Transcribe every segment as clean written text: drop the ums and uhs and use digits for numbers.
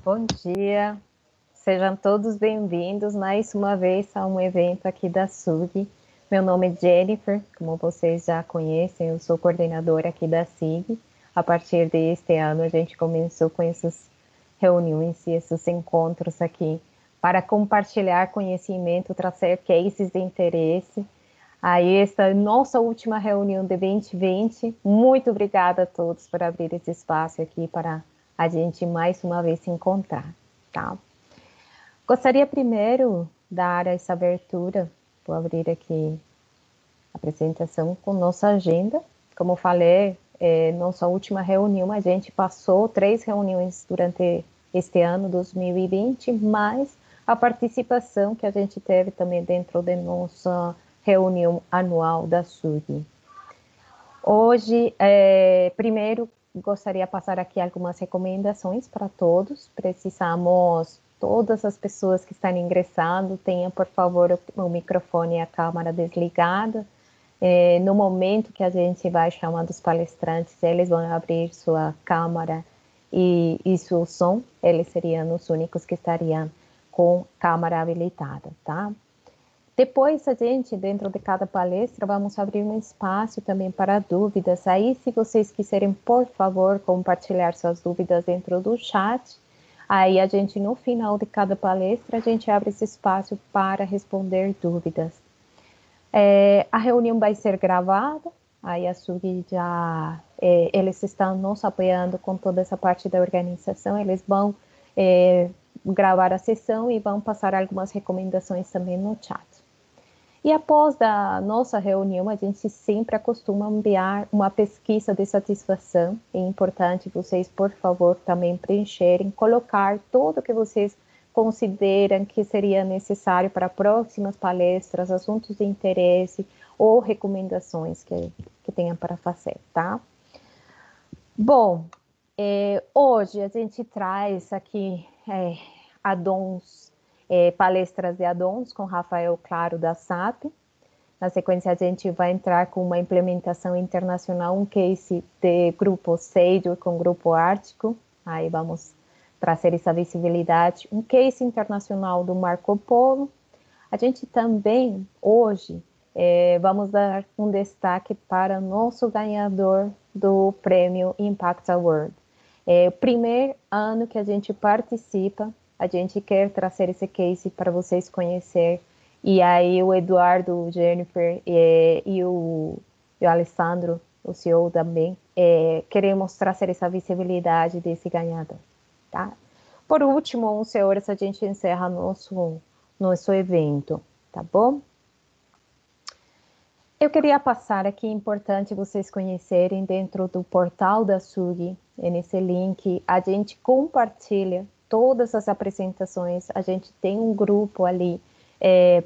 Bom dia, sejam todos bem-vindos mais uma vez a um evento aqui da SUG. Meu nome é Jennifer, como vocês já conhecem, eu sou coordenadora aqui da SIG. A partir deste ano a gente começou com essas reuniões e esses encontros aqui para compartilhar conhecimento, trazer cases de interesse. Aí esta nossa última reunião de 2020, muito obrigada a todos por abrir esse espaço aqui para a gente mais uma vez se encontrar, tá? Gostaria primeiro de dar essa abertura, vou abrir aqui a apresentação com nossa agenda. Como falei, nossa última reunião, a gente passou 3 reuniões durante este ano 2020, mais a participação que a gente teve também dentro da nossa reunião anual da SUG. Hoje, primeiro, gostaria de passar aqui algumas recomendações para todos. Precisamos, todas as pessoas que estão ingressando, tenham, por favor, o microfone e a câmera desligada. No momento que a gente vai chamando os palestrantes, eles vão abrir sua câmera e seu som, eles seriam os únicos que estariam com câmera habilitada, tá? Depois, a gente, dentro de cada palestra, vamos abrir um espaço também para dúvidas. Aí, se vocês quiserem, por favor, compartilhar suas dúvidas dentro do chat, aí a gente, no final de cada palestra, a gente abre esse espaço para responder dúvidas. A reunião vai ser gravada, aí a SUG já, eles estão nos apoiando com toda essa parte da organização, eles vão gravar a sessão e vão passar algumas recomendações também no chat. E após a nossa reunião, a gente sempre acostuma enviar uma pesquisa de satisfação. É importante vocês, por favor, também preencherem, colocar tudo que vocês consideram que seria necessário para próximas palestras, assuntos de interesse ou recomendações que tenham para fazer, tá? Bom, hoje a gente traz aqui addons, palestras de addons com Rafael Claro da SAP. Na sequência, a gente vai entrar com uma implementação internacional, um case de grupo Sage com grupo Ártico. Aí vamos trazer essa visibilidade. Um case internacional do Marco Polo. A gente também, hoje, vamos dar um destaque para o nosso ganhador do prêmio Impact Award. O primeiro ano que a gente participa, a gente quer trazer esse case para vocês conhecerem. E aí o Eduardo, o Jennifer e o Alessandro, o CEO também, queremos trazer essa visibilidade desse ganhador, tá? Por último, 11 horas a gente encerra nosso evento, tá bom? Eu queria passar aqui, importante vocês conhecerem, dentro do portal da SUG, nesse link, a gente compartilha todas as apresentações, a gente tem um grupo ali,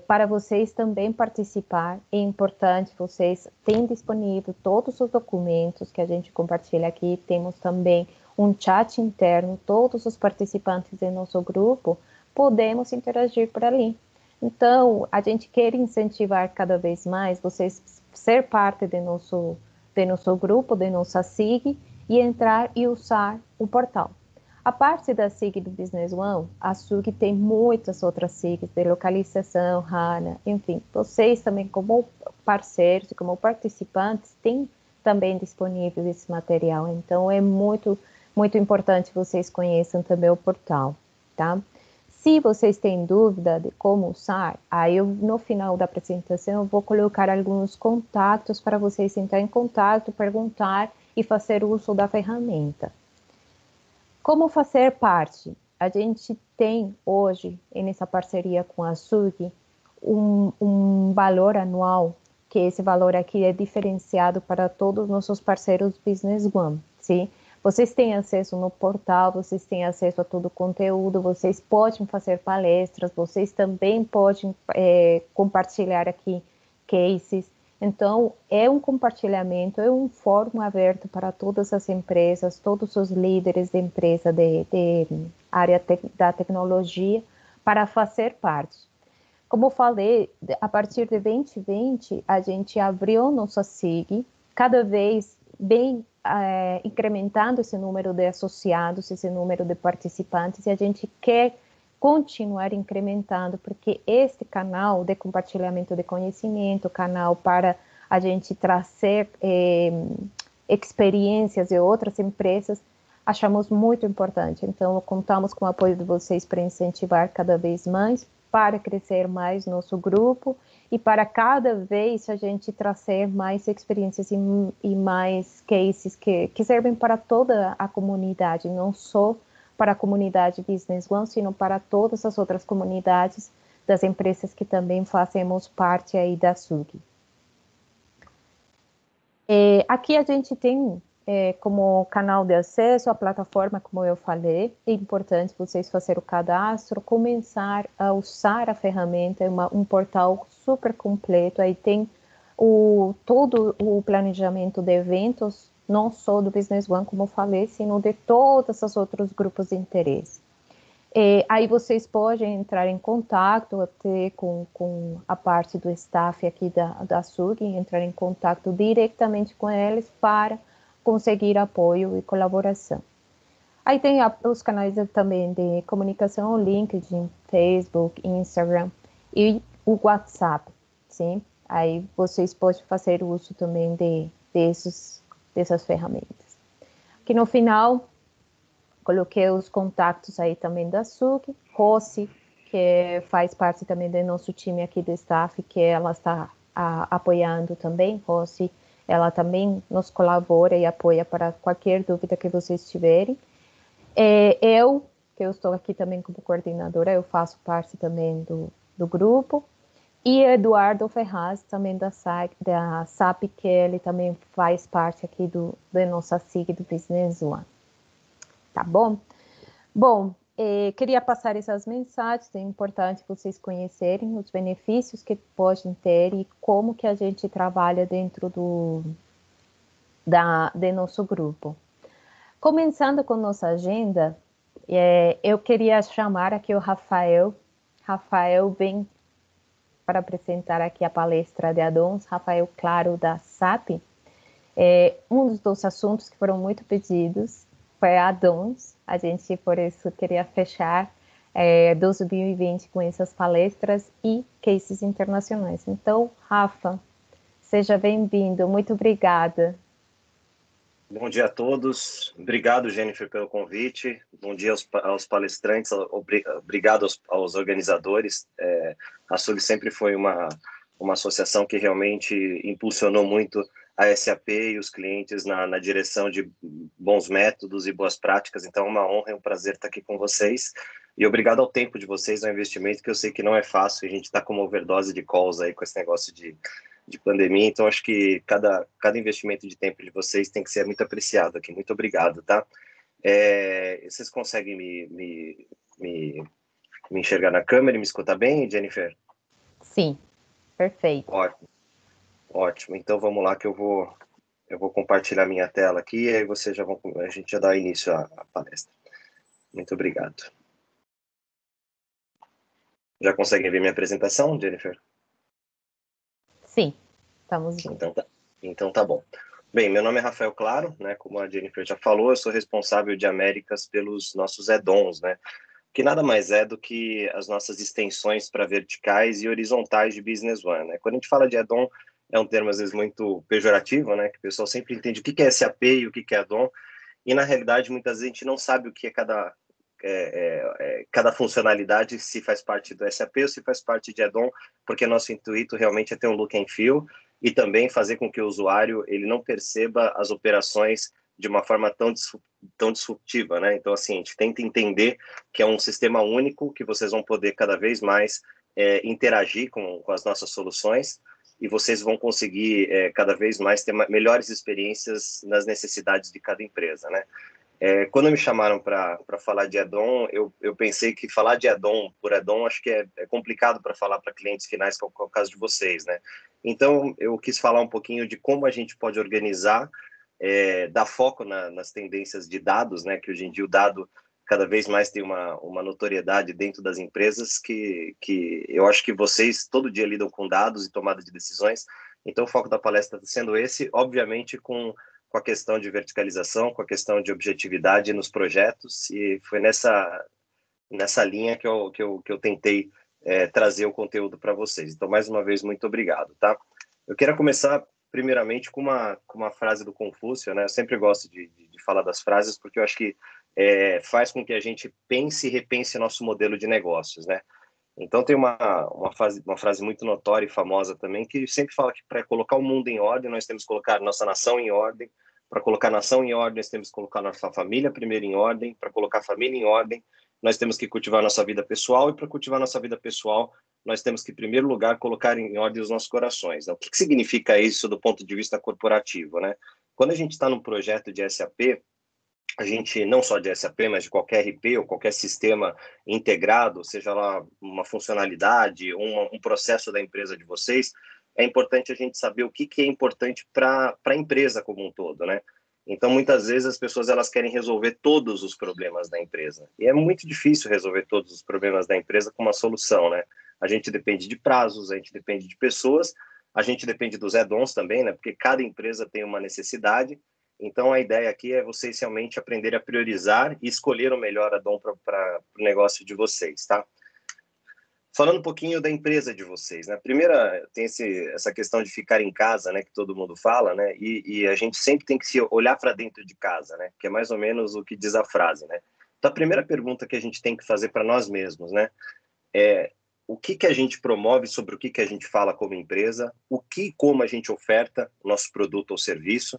para vocês também participar. É importante, vocês têm disponível todos os documentos que a gente compartilha aqui, temos também um chat interno, todos os participantes do nosso grupo podemos interagir por ali. Então, a gente quer incentivar cada vez mais vocês ser parte de nosso grupo, de nossa SIG, e entrar e usar o portal. A parte da SIG do Business One, a SUG tem muitas outras SIGs de localização, HANA, enfim, vocês também como parceiros e como participantes têm também disponível esse material, então é muito, muito importante vocês conheçam também o portal, tá? Se vocês têm dúvida de como usar, aí no final da apresentação eu vou colocar alguns contatos para vocês entrar em contato, perguntar e fazer uso da ferramenta. Como fazer parte? A gente tem hoje, nessa parceria com a SUG, um valor anual, que esse valor aqui é diferenciado para todos os nossos parceiros Business One, sim? Vocês têm acesso no portal, vocês têm acesso a todo o conteúdo, vocês podem fazer palestras, vocês também podem compartilhar aqui cases. Então, é um compartilhamento, é um fórum aberto para todas as empresas, todos os líderes de empresa de área da tecnologia, para fazer parte. Como eu falei, a partir de 2020, a gente abriu nossa SIG, cada vez bem incrementando esse número de associados, esse número de participantes, e a gente quer continuar incrementando, porque este canal de compartilhamento de conhecimento, canal para a gente trazer experiências de outras empresas, achamos muito importante. Então, contamos com o apoio de vocês para incentivar cada vez mais, para crescer mais nosso grupo e para cada vez a gente trazer mais experiências e mais cases que servem para toda a comunidade, não só para a comunidade Business One, sino para todas as outras comunidades das empresas que também fazemos parte aí da SUG. Aqui a gente tem como canal de acesso a plataforma, como eu falei, é importante vocês fazerem o cadastro, começar a usar a ferramenta, é um portal super completo, aí tem todo o planejamento de eventos, não só do Business One, como eu falei, sino de todos os outros grupos de interesse. Aí vocês podem entrar em contato até com a parte do staff aqui da SUG, entrar em contato diretamente com eles para conseguir apoio e colaboração. Aí tem os canais também de comunicação, o LinkedIn, Facebook, Instagram e o WhatsApp, sim? Aí vocês podem fazer uso também dessas ferramentas. Aqui no final, coloquei os contatos aí também da SUG, Rossi, que faz parte também do nosso time aqui do staff, que ela está apoiando também, Rossi, ela também nos colabora e apoia para qualquer dúvida que vocês tiverem. Que eu estou aqui também como coordenadora, eu faço parte também do grupo, e Eduardo Ferraz, também da SAP, que ele também faz parte aqui da nossa SIG do Business One. Tá bom? Bom, queria passar essas mensagens, é importante vocês conhecerem os benefícios que podem ter e como que a gente trabalha dentro de nosso grupo. Começando com nossa agenda, eu queria chamar aqui o Rafael. Rafael vem para apresentar aqui a palestra de addons, Rafael Claro, da SAP. Um dos assuntos que foram muito pedidos foi addons. A gente, por isso, queria fechar 2020 com essas palestras e cases internacionais. Então, Rafa, seja bem-vindo. Muito obrigada. Bom dia a todos. Obrigado, Jennifer, pelo convite. Bom dia aos palestrantes. Obrigado aos organizadores. A SUG sempre foi uma associação que realmente impulsionou muito a SAP e os clientes na direção de bons métodos e boas práticas. Então, é uma honra e um prazer estar aqui com vocês. E obrigado ao tempo de vocês, ao investimento, que eu sei que não é fácil. A gente está com uma overdose de calls aí com esse negócio de pandemia, então acho que cada investimento de tempo de vocês tem que ser muito apreciado aqui. Muito obrigado, tá? Vocês conseguem me enxergar na câmera e me escutar bem, Jennifer? Sim, perfeito. Ótimo. Então vamos lá que eu vou compartilhar minha tela aqui e aí a gente já dá início à palestra. Muito obrigado. Já conseguem ver minha apresentação, Jennifer? Sim, estamos vendo. Então tá bom. Bem, meu nome é Rafael Claro, né? Como a Jennifer já falou, eu sou responsável de Américas pelos nossos add-ons, né? Que nada mais é do que as nossas extensões para verticais e horizontais de Business One, né? Quando a gente fala de add-on, é um termo às vezes muito pejorativo, né? Que o pessoal sempre entende o que é SAP e o que é add-on, e na realidade muitas vezes a gente não sabe o que é cada funcionalidade, se faz parte do SAP ou se faz parte de add-on, porque nosso intuito realmente é ter um look and feel e também fazer com que o usuário ele não perceba as operações de uma forma tão disruptiva, né? Então, assim, a gente tenta entender que é um sistema único que vocês vão poder cada vez mais interagir com as nossas soluções e vocês vão conseguir cada vez mais ter melhores experiências nas necessidades de cada empresa, né? Quando me chamaram para falar de add-on, eu pensei que falar de add-on por add-on acho que é complicado para falar para clientes finais, que é o caso de vocês, né? Então, eu quis falar um pouquinho de como a gente pode organizar, dar foco nas tendências de dados, né? Que hoje em dia o dado cada vez mais tem uma notoriedade dentro das empresas que eu acho que vocês todo dia lidam com dados e tomada de decisões. Então, o foco da palestra está sendo esse, obviamente com com a questão de verticalização, com a questão de objetividade nos projetos, e foi nessa linha que eu tentei trazer o conteúdo para vocês. Então, mais uma vez, muito obrigado, tá? Eu quero começar, primeiramente, com uma frase do Confúcio, né? Eu sempre gosto de falar das frases, porque eu acho que faz com que a gente pense e repense nosso modelo de negócios, né? Então, tem uma frase muito notória e famosa também, que sempre fala que para colocar o mundo em ordem, nós temos que colocar nossa nação em ordem. Para colocar a nação em ordem, nós temos que colocar nossa família primeiro em ordem. Para colocar a família em ordem, nós temos que cultivar nossa vida pessoal. E para cultivar nossa vida pessoal, nós temos que, em primeiro lugar, colocar em ordem os nossos corações. Então, o que significa isso do ponto de vista corporativo, né? Quando a gente está num projeto de SAP, a gente, não só de SAP, mas de qualquer RP ou qualquer sistema integrado, seja lá uma funcionalidade, um processo da empresa de vocês, é importante a gente saber o que é importante para a empresa como um todo, né? Então, muitas vezes, as pessoas elas querem resolver todos os problemas da empresa. E é muito difícil resolver todos os problemas da empresa com uma solução, né? A gente depende de prazos, a gente depende de pessoas, a gente depende dos add-ons também, né? Porque cada empresa tem uma necessidade. Então, a ideia aqui é vocês realmente aprenderem a priorizar e escolher o melhor add-on para o negócio de vocês, tá? Falando um pouquinho da empresa de vocês, né? Primeira, tem essa questão de ficar em casa, né? Que todo mundo fala, né? E a gente sempre tem que se olhar para dentro de casa, né? Que é mais ou menos o que diz a frase, né? Então, a primeira pergunta que a gente tem que fazer para nós mesmos, né? É o que a gente promove, sobre o que a gente fala como empresa, o que e como a gente oferta o nosso produto ou serviço,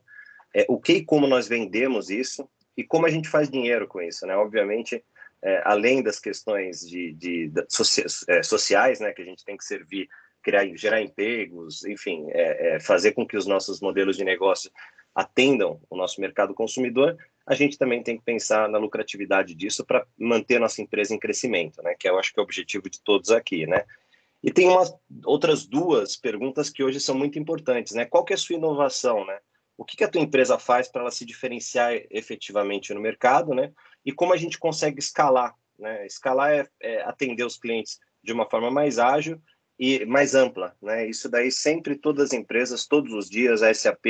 o que e como nós vendemos isso e como a gente faz dinheiro com isso, né? Obviamente, além das questões sociais, né, que a gente tem que servir, gerar empregos, enfim, fazer com que os nossos modelos de negócio atendam o nosso mercado consumidor, a gente também tem que pensar na lucratividade disso para manter nossa empresa em crescimento, né? Que eu acho que é o objetivo de todos aqui, né? E tem outras duas perguntas que hoje são muito importantes, né? Qual que é a sua inovação, né? O que a tua empresa faz para ela se diferenciar efetivamente no mercado, né? E como a gente consegue escalar, né? Escalar é atender os clientes de uma forma mais ágil e mais ampla, né? Isso daí sempre todas as empresas, todos os dias, a SAP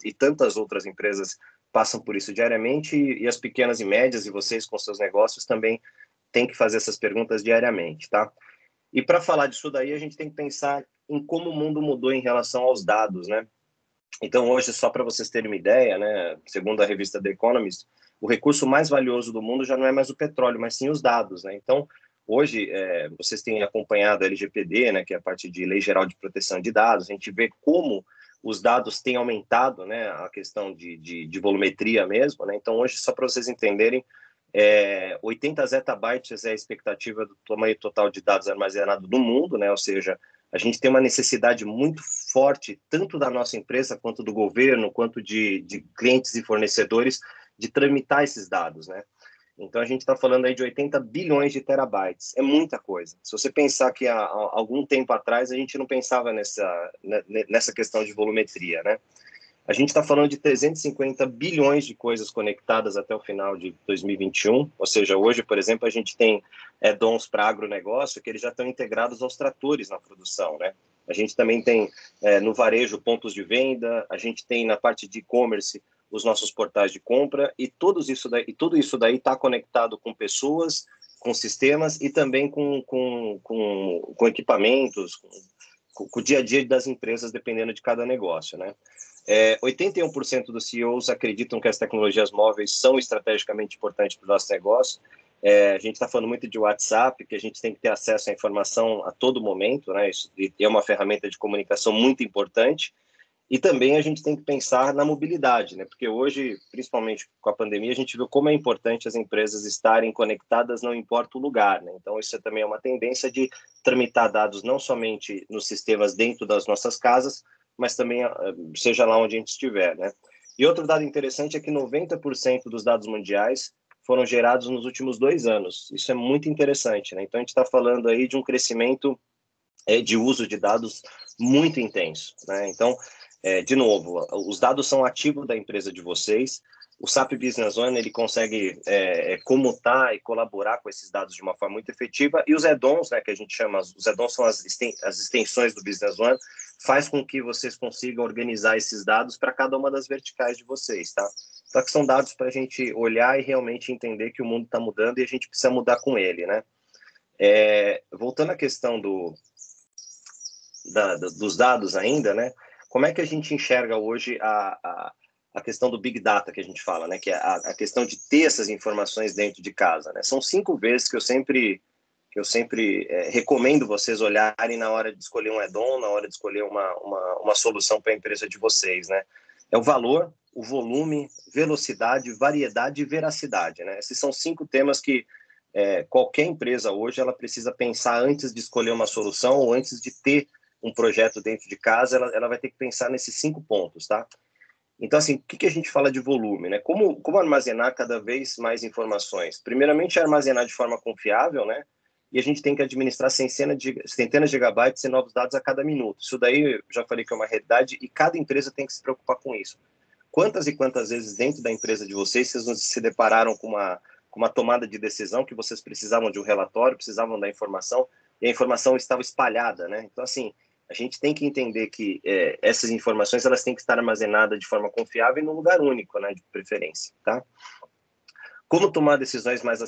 e tantas outras empresas passam por isso diariamente e as pequenas e médias e vocês com seus negócios também têm que fazer essas perguntas diariamente, tá? E para falar disso daí, a gente tem que pensar em como o mundo mudou em relação aos dados, né? Então, hoje, só para vocês terem uma ideia, né, segundo a revista The Economist, o recurso mais valioso do mundo já não é mais o petróleo, mas sim os dados, né? Então, hoje, vocês têm acompanhado a LGPD, né, que é a parte de Lei Geral de Proteção de Dados, a gente vê como os dados têm aumentado, né, a questão de volumetria mesmo, né? Então, hoje, só para vocês entenderem, 80 zettabytes é a expectativa do tamanho total de dados armazenados no mundo, né? Ou seja, a gente tem uma necessidade muito forte, tanto da nossa empresa, quanto do governo, quanto de clientes e fornecedores, de tramitar esses dados, né? Então, a gente está falando aí de 80 bilhões de terabytes. É muita coisa. Se você pensar que há algum tempo atrás, a gente não pensava nessa questão de volumetria, né? A gente está falando de 350 bilhões de coisas conectadas até o final de 2021, ou seja, hoje, por exemplo, a gente tem add-ons para agronegócio que eles já estão integrados aos tratores na produção, né? A gente também tem no varejo pontos de venda, a gente tem na parte de e-commerce os nossos portais de compra e tudo isso daí está conectado com pessoas, com sistemas e também com equipamentos, com o dia a dia das empresas, dependendo de cada negócio, né? 81% dos CEOs acreditam que as tecnologias móveis são estrategicamente importantes para o nosso negócio. A gente está falando muito de WhatsApp, que a gente tem que ter acesso à informação a todo momento, né? Isso é uma ferramenta de comunicação muito importante. E também a gente tem que pensar na mobilidade, né? Porque hoje, principalmente com a pandemia, a gente viu como é importante as empresas estarem conectadas, não importa o lugar, né? Então, isso também é uma tendência de tramitar dados não somente nos sistemas dentro das nossas casas, mas também seja lá onde a gente estiver, né? E outro dado interessante é que 90% dos dados mundiais foram gerados nos últimos 2 anos. Isso é muito interessante, né? Então, a gente está falando aí de um crescimento de uso de dados muito intenso, né? Então, de novo, os dados são ativo da empresa de vocês. O SAP Business One ele consegue comutar e colaborar com esses dados de uma forma muito efetiva, e os add-ons, né, que a gente chama, os add-ons são as extensões do Business One, faz com que vocês consigam organizar esses dados para cada uma das verticais de vocês, tá? Só que são dados para a gente olhar e realmente entender que o mundo está mudando e a gente precisa mudar com ele, né? Voltando à questão dos dados ainda, né? Como é que a gente enxerga hoje a questão do Big Data que a gente fala, né? Que é a questão de ter essas informações dentro de casa, né? São 5 vezes que eu sempre recomendo vocês olharem na hora de escolher um add-on, na hora de escolher uma solução para a empresa de vocês, né? É o valor, o volume, velocidade, variedade e veracidade, né? Esses são 5 temas que qualquer empresa hoje ela precisa pensar antes de escolher uma solução ou antes de ter um projeto dentro de casa, ela vai ter que pensar nesses 5 pontos, tá? Então, assim, o que a gente fala de volume, né? Como armazenar cada vez mais informações? Primeiramente, armazenar de forma confiável, né? E a gente tem que administrar centenas de gigabytes e novos dados a cada minuto. Isso daí, eu já falei que é uma realidade e cada empresa tem que se preocupar com isso. Quantas e quantas vezes dentro da empresa de vocês se depararam com uma tomada de decisão que vocês precisavam de um relatório, precisavam da informação e a informação estava espalhada, né? Então, assim, a gente tem que entender que essas informações elas têm que estar armazenadas de forma confiável e num lugar único, né, de preferência, tá? Como tomar decisões mais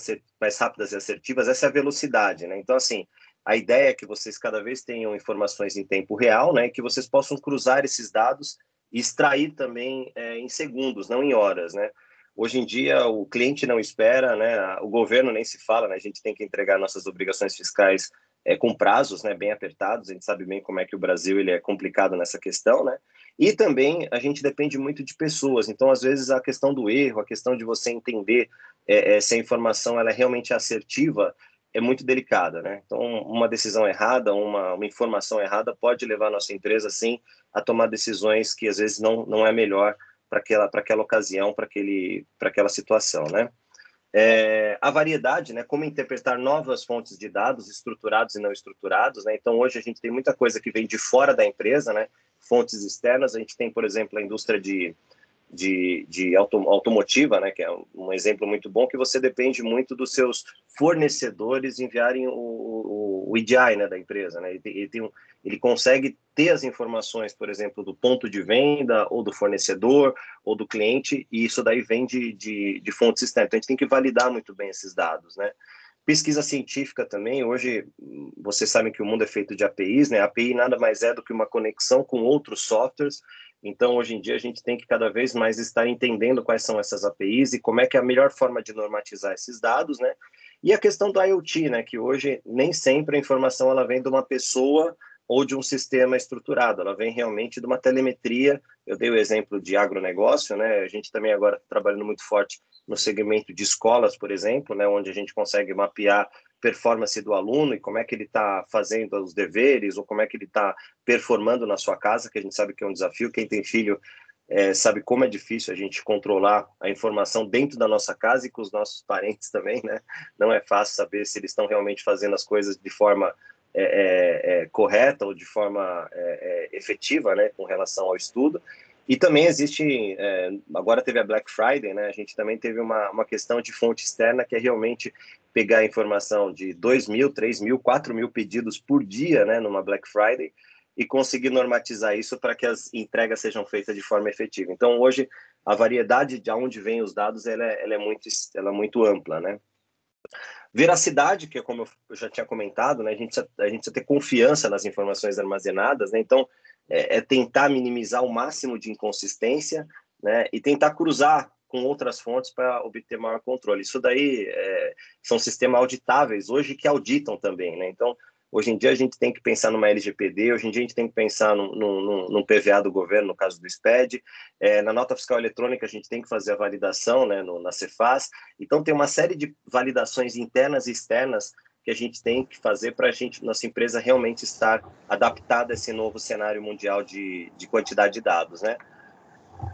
rápidas e assertivas? Essa é a velocidade, né? Então, assim, a ideia é que vocês cada vez tenham informações em tempo real, né? Que vocês possam cruzar esses dados e extrair também em segundos, não em horas, né? Hoje em dia, o cliente não espera, né? O governo nem se fala, né? A gente tem que entregar nossas obrigações fiscais com prazos, né, bem apertados. A gente sabe bem como é que o Brasil ele é complicado nessa questão, né? E também a gente depende muito de pessoas. Então, às vezes, a questão do erro, a questão de você entender se a informação ela é realmente assertiva, é muito delicada, né? Então, uma decisão errada, uma informação errada pode levar a nossa empresa, sim, a tomar decisões que, às vezes, não é melhor para aquela ocasião, para aquela situação, né? A variedade, né? Como interpretar novas fontes de dados estruturados e não estruturados, né? Então, hoje a gente tem muita coisa que vem de fora da empresa, né? Fontes externas. A gente tem, por exemplo, a indústria de automotiva, né, que é um exemplo muito bom, que você depende muito dos seus fornecedores enviarem o EDI, né, da empresa, né? Ele consegue ter as informações, por exemplo, do ponto de venda, ou do fornecedor, ou do cliente, e isso daí vem de fontes externas. Então, a gente tem que validar muito bem esses dados, né? Pesquisa científica também. Hoje, vocês sabem que o mundo é feito de APIs, né? A API nada mais é do que uma conexão com outros softwares. Então, hoje em dia, a gente tem que cada vez mais estar entendendo quais são essas APIs e como é que é a melhor forma de normatizar esses dados, né? E a questão do IoT, né? Que hoje nem sempre a informação ela vem de uma pessoa ou de um sistema estruturado, ela vem realmente de uma telemetria. Eu dei o exemplo de agronegócio, né? A gente também agora está trabalhando muito forte no segmento de escolas, por exemplo, né? Onde a gente consegue mapear performance do aluno e como é que ele está fazendo os deveres ou como é que ele está performando na sua casa, que a gente sabe que é um desafio. Quem tem filho sabe como é difícil a gente controlar a informação dentro da nossa casa e com os nossos parentes também, né? Não é fácil saber se eles estão realmente fazendo as coisas de forma correta ou de forma efetiva, né, com relação ao estudo. E também existe, agora teve a Black Friday, né, a gente também teve uma questão de fonte externa, que é realmente pegar a informação de 2.000, 3.000, 4.000 pedidos por dia, né, numa Black Friday, e conseguir normatizar isso para que as entregas sejam feitas de forma efetiva. Então, hoje, a variedade de onde vêm os dados, ela é muito ampla, né? Veracidade, que é como eu já tinha comentado, né? A gente precisa ter confiança nas informações armazenadas, né? Então, tentar minimizar o máximo de inconsistência, né? E tentar cruzar com outras fontes para obter maior controle. Isso daí são sistemas auditáveis hoje que auditam também, né? Então, hoje em dia a gente tem que pensar numa LGPD, hoje em dia a gente tem que pensar num PVA do governo, no caso do SPED, na nota fiscal eletrônica a gente tem que fazer a validação, né, na Cefaz. Então tem uma série de validações internas e externas que a gente tem que fazer para nossa empresa realmente estar adaptada a esse novo cenário mundial de quantidade de dados, né?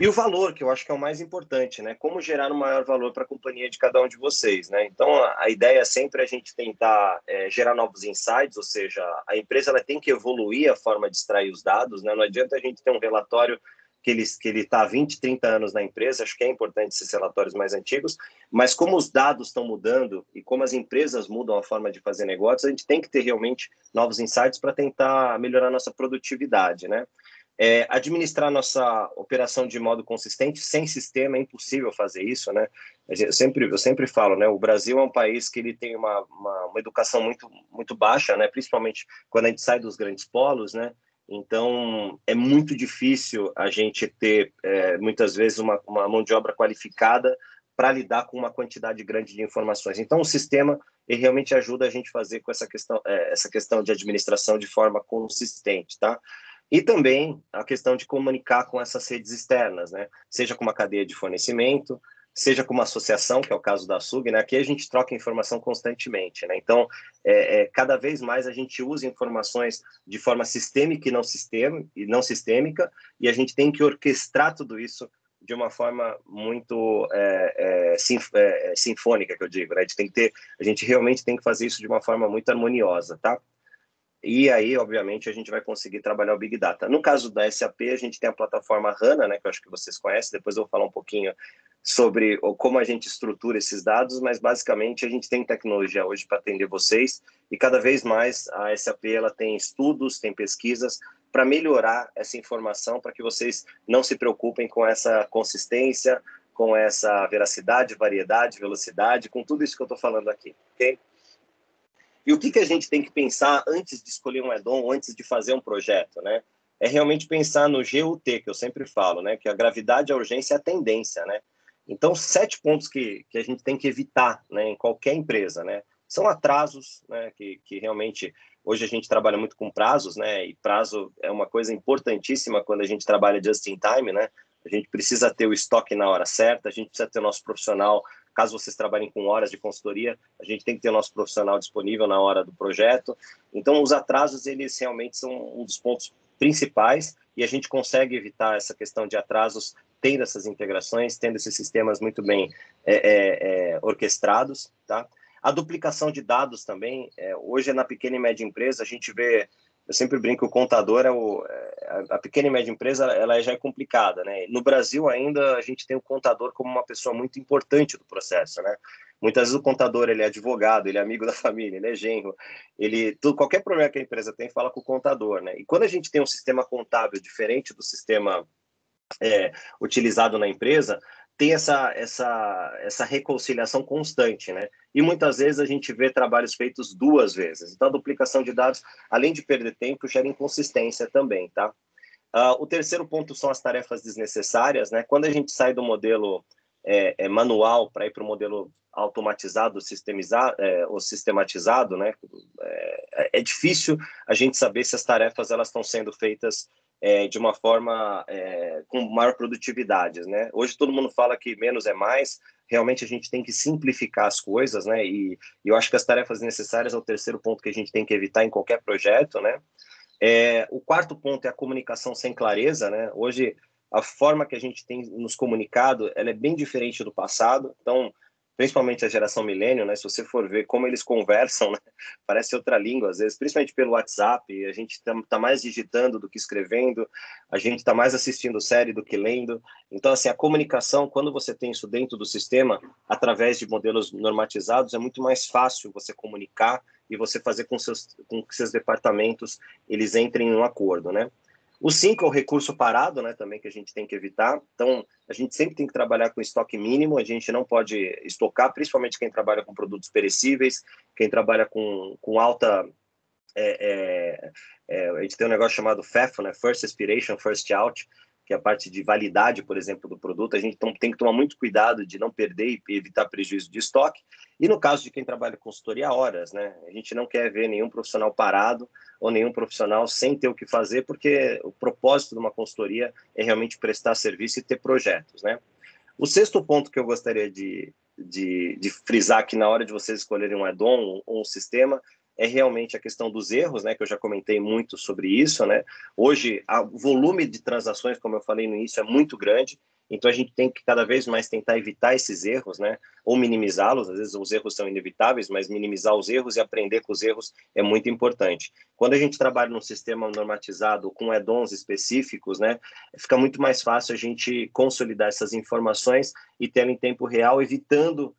E o valor, que eu acho que é o mais importante, né? Como gerar um maior valor para a companhia de cada um de vocês, né? Então, a ideia é sempre a gente tentar gerar novos insights, ou seja, a empresa ela tem que evoluir a forma de extrair os dados, né? Não adianta a gente ter um relatório que ele está há 20, 30 anos na empresa, acho que é importante esses relatórios mais antigos, mas como os dados estão mudando e como as empresas mudam a forma de fazer negócios, a gente tem que ter realmente novos insights para tentar melhorar nossa produtividade, né? Administrar nossa operação de modo consistente, sem sistema é impossível fazer isso, né? Eu sempre falo, né? O Brasil é um país que ele tem uma educação muito baixa, né? Principalmente quando a gente sai dos grandes polos, né? Então, é muito difícil a gente ter, muitas vezes, uma mão de obra qualificada para lidar com uma quantidade grande de informações. Então, o sistema ele realmente ajuda a gente a fazer com essa questão de administração de forma consistente, tá? E também a questão de comunicar com essas redes externas, né? Seja com uma cadeia de fornecimento, seja com uma associação, que é o caso da SUG, né? Aqui a gente troca informação constantemente, né? Então, cada vez mais a gente usa informações de forma sistêmica e não sistêmica, e a gente tem que orquestrar tudo isso de uma forma muito sinfônica, que eu digo, né? A gente realmente tem que fazer isso de uma forma muito harmoniosa, tá? E aí, obviamente, a gente vai conseguir trabalhar o Big Data. No caso da SAP, a gente tem a plataforma HANA, né, que eu acho que vocês conhecem, depois eu vou falar um pouquinho sobre como a gente estrutura esses dados, mas basicamente a gente tem tecnologia hoje para atender vocês e cada vez mais a SAP ela tem estudos, tem pesquisas para melhorar essa informação, para que vocês não se preocupem com essa consistência, com essa veracidade, variedade, velocidade, com tudo isso que eu estou falando aqui, ok? E o que a gente tem que pensar antes de escolher um add-on, antes de fazer um projeto, né? É realmente pensar no GUT, que eu sempre falo, né? Que a gravidade, a urgência e a tendência, né? Então, 7 pontos que a gente tem que evitar, né, em qualquer empresa, né? São atrasos, né? Que realmente hoje a gente trabalha muito com prazos, né? E prazo é uma coisa importantíssima quando a gente trabalha just in time, né? A gente precisa ter o estoque na hora certa, a gente precisa ter o nosso profissional. Caso vocês trabalhem com horas de consultoria, a gente tem que ter o nosso profissional disponível na hora do projeto. Então, os atrasos, eles realmente são um dos pontos principais e a gente consegue evitar essa questão de atrasos tendo essas integrações, tendo esses sistemas muito bem orquestrados, tá? A duplicação de dados também, hoje na pequena e média empresa, a gente vê, eu sempre brinco, o contador a pequena e média empresa, ela já é complicada, né? No Brasil ainda a gente tem o contador como uma pessoa muito importante do processo, né? Muitas vezes o contador, ele é advogado, ele é amigo da família, ele é genro, qualquer problema que a empresa tem, fala com o contador, né? E quando a gente tem um sistema contábil diferente do sistema utilizado na empresa, tem essa reconciliação constante, né? E muitas vezes a gente vê trabalhos feitos 2 vezes. Então, a duplicação de dados, além de perder tempo, gera inconsistência também, tá? O terceiro ponto são as tarefas desnecessárias, né? Quando a gente sai do modelo manual para ir para o modelo automatizado, ou sistematizado, né? É difícil a gente saber se as tarefas elas estão sendo feitas de uma forma com maior produtividade, né? Hoje todo mundo fala que menos é mais, realmente a gente tem que simplificar as coisas, né? E eu acho que as tarefas necessárias é o terceiro ponto que a gente tem que evitar em qualquer projeto, né? O quarto ponto é a comunicação sem clareza, né? Hoje, a forma que a gente tem nos comunicado, ela é bem diferente do passado, então, principalmente a geração milênio, né? Se você for ver como eles conversam, né? Parece outra língua, às vezes, principalmente pelo WhatsApp, a gente tá mais digitando do que escrevendo, a gente está mais assistindo série do que lendo, então, assim, a comunicação, quando você tem isso dentro do sistema, através de modelos normatizados, é muito mais fácil você comunicar e você fazer com que seus departamentos eles entrem em um acordo, né? O 5 é o recurso parado, né, também que a gente tem que evitar. Então, a gente sempre tem que trabalhar com estoque mínimo, a gente não pode estocar, principalmente quem trabalha com produtos perecíveis, quem trabalha com alta... a gente tem um negócio chamado FEFO, né, First Expiration, First Out, que é a parte de validade, por exemplo, do produto. A gente tem que tomar muito cuidado de não perder e evitar prejuízo de estoque. E no caso de quem trabalha com consultoria, horas, né? A gente não quer ver nenhum profissional parado ou nenhum profissional sem ter o que fazer, porque o propósito de uma consultoria é realmente prestar serviço e ter projetos, né? O sexto ponto que eu gostaria de frisar aqui na hora de vocês escolherem um add-on ou um sistema é realmente a questão dos erros, né, que eu já comentei muito sobre isso, né? Hoje, o volume de transações, como eu falei no início, é muito grande, então a gente tem que cada vez mais tentar evitar esses erros, né? Ou minimizá-los. Às vezes os erros são inevitáveis, mas minimizar os erros e aprender com os erros é muito importante. Quando a gente trabalha num sistema normatizado com add-ons específicos, né, fica muito mais fácil a gente consolidar essas informações e ter em tempo real, evitando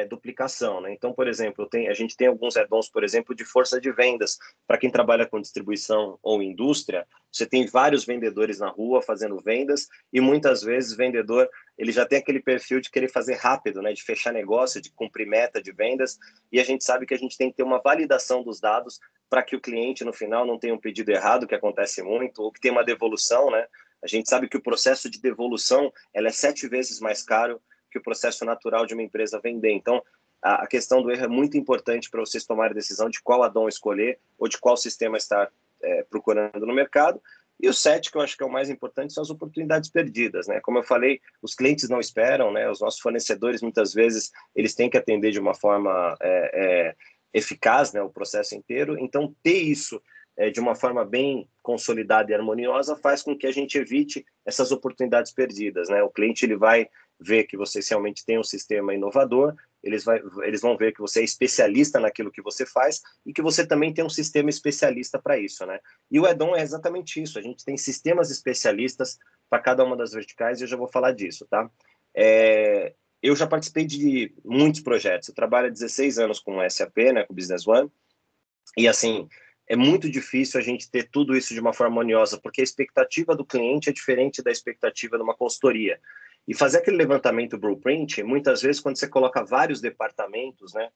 duplicação, né? Então, por exemplo, a gente tem alguns add-ons, por exemplo, de força de vendas. Para quem trabalha com distribuição ou indústria, você tem vários vendedores na rua fazendo vendas e muitas vezes o vendedor ele já tem aquele perfil de querer fazer rápido, né? De fechar negócio, de cumprir meta de vendas, e a gente sabe que a gente tem que ter uma validação dos dados para que o cliente, no final, não tenha um pedido errado, que acontece muito, ou que tenha uma devolução, né? A gente sabe que o processo de devolução ela é 7 vezes mais caro que o processo natural de uma empresa vender. Então, a questão do erro é muito importante para vocês tomarem a decisão de qual add-on escolher ou de qual sistema estar procurando no mercado. E o 7, que eu acho que é o mais importante, são as oportunidades perdidas, né? Como eu falei, os clientes não esperam, né? Os nossos fornecedores, muitas vezes, eles têm que atender de uma forma eficaz, né? O processo inteiro. Então, ter isso de uma forma bem consolidada e harmoniosa faz com que a gente evite essas oportunidades perdidas, né? O cliente ele vai ver que você realmente tem um sistema inovador, eles vão ver que você é especialista naquilo que você faz e que você também tem um sistema especialista para isso, né? E o add-on é exatamente isso, a gente tem sistemas especialistas para cada uma das verticais e eu já vou falar disso, tá? Eu já participei de muitos projetos, eu trabalho há 16 anos com o SAP, né, com o Business One, e assim, é muito difícil a gente ter tudo isso de uma forma harmoniosa, porque a expectativa do cliente é diferente da expectativa de uma consultoria. E fazer aquele levantamento blueprint, muitas vezes, quando você coloca vários departamentos, né,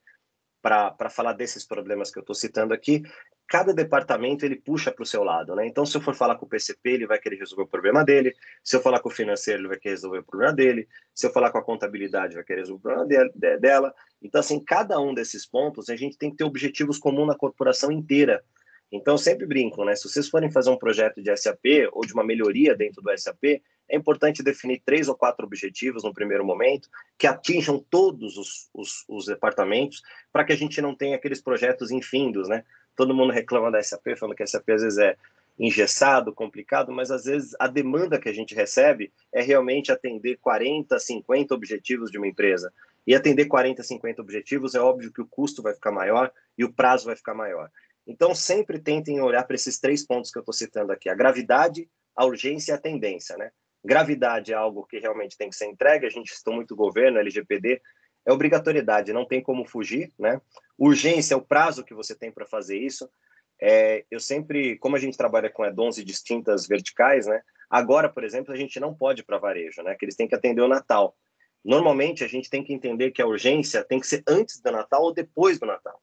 para falar desses problemas que eu estou citando aqui, cada departamento ele puxa para o seu lado, né? Então, se eu for falar com o PCP, ele vai querer resolver o problema dele. Se eu falar com o financeiro, ele vai querer resolver o problema dele. Se eu falar com a contabilidade, vai querer resolver o problema dela. Então, assim, cada um desses pontos, a gente tem que ter objetivos comuns na corporação inteira. Então, eu sempre brinco, né? Se vocês forem fazer um projeto de SAP ou de uma melhoria dentro do SAP, é importante definir 3 ou 4 objetivos no primeiro momento, que atinjam todos os departamentos, para que a gente não tenha aqueles projetos infindos, né? Todo mundo reclama da SAP, falando que a SAP às vezes é engessado, complicado, mas às vezes a demanda que a gente recebe é realmente atender 40, 50 objetivos de uma empresa. E atender 40, 50 objetivos, é óbvio que o custo vai ficar maior e o prazo vai ficar maior. Então, sempre tentem olhar para esses 3 pontos que eu estou citando aqui: a gravidade, a urgência e a tendência, né? Gravidade é algo que realmente tem que ser entregue, a gente citou muito o governo, LGPD, é obrigatoriedade, não tem como fugir, né? Urgência é o prazo que você tem para fazer isso. Eu sempre, como a gente trabalha com add-ons e distintas verticais, né? Agora, por exemplo, a gente não pode ir para varejo, né? Que eles têm que atender o Natal. Normalmente, a gente tem que entender que a urgência tem que ser antes do Natal ou depois do Natal,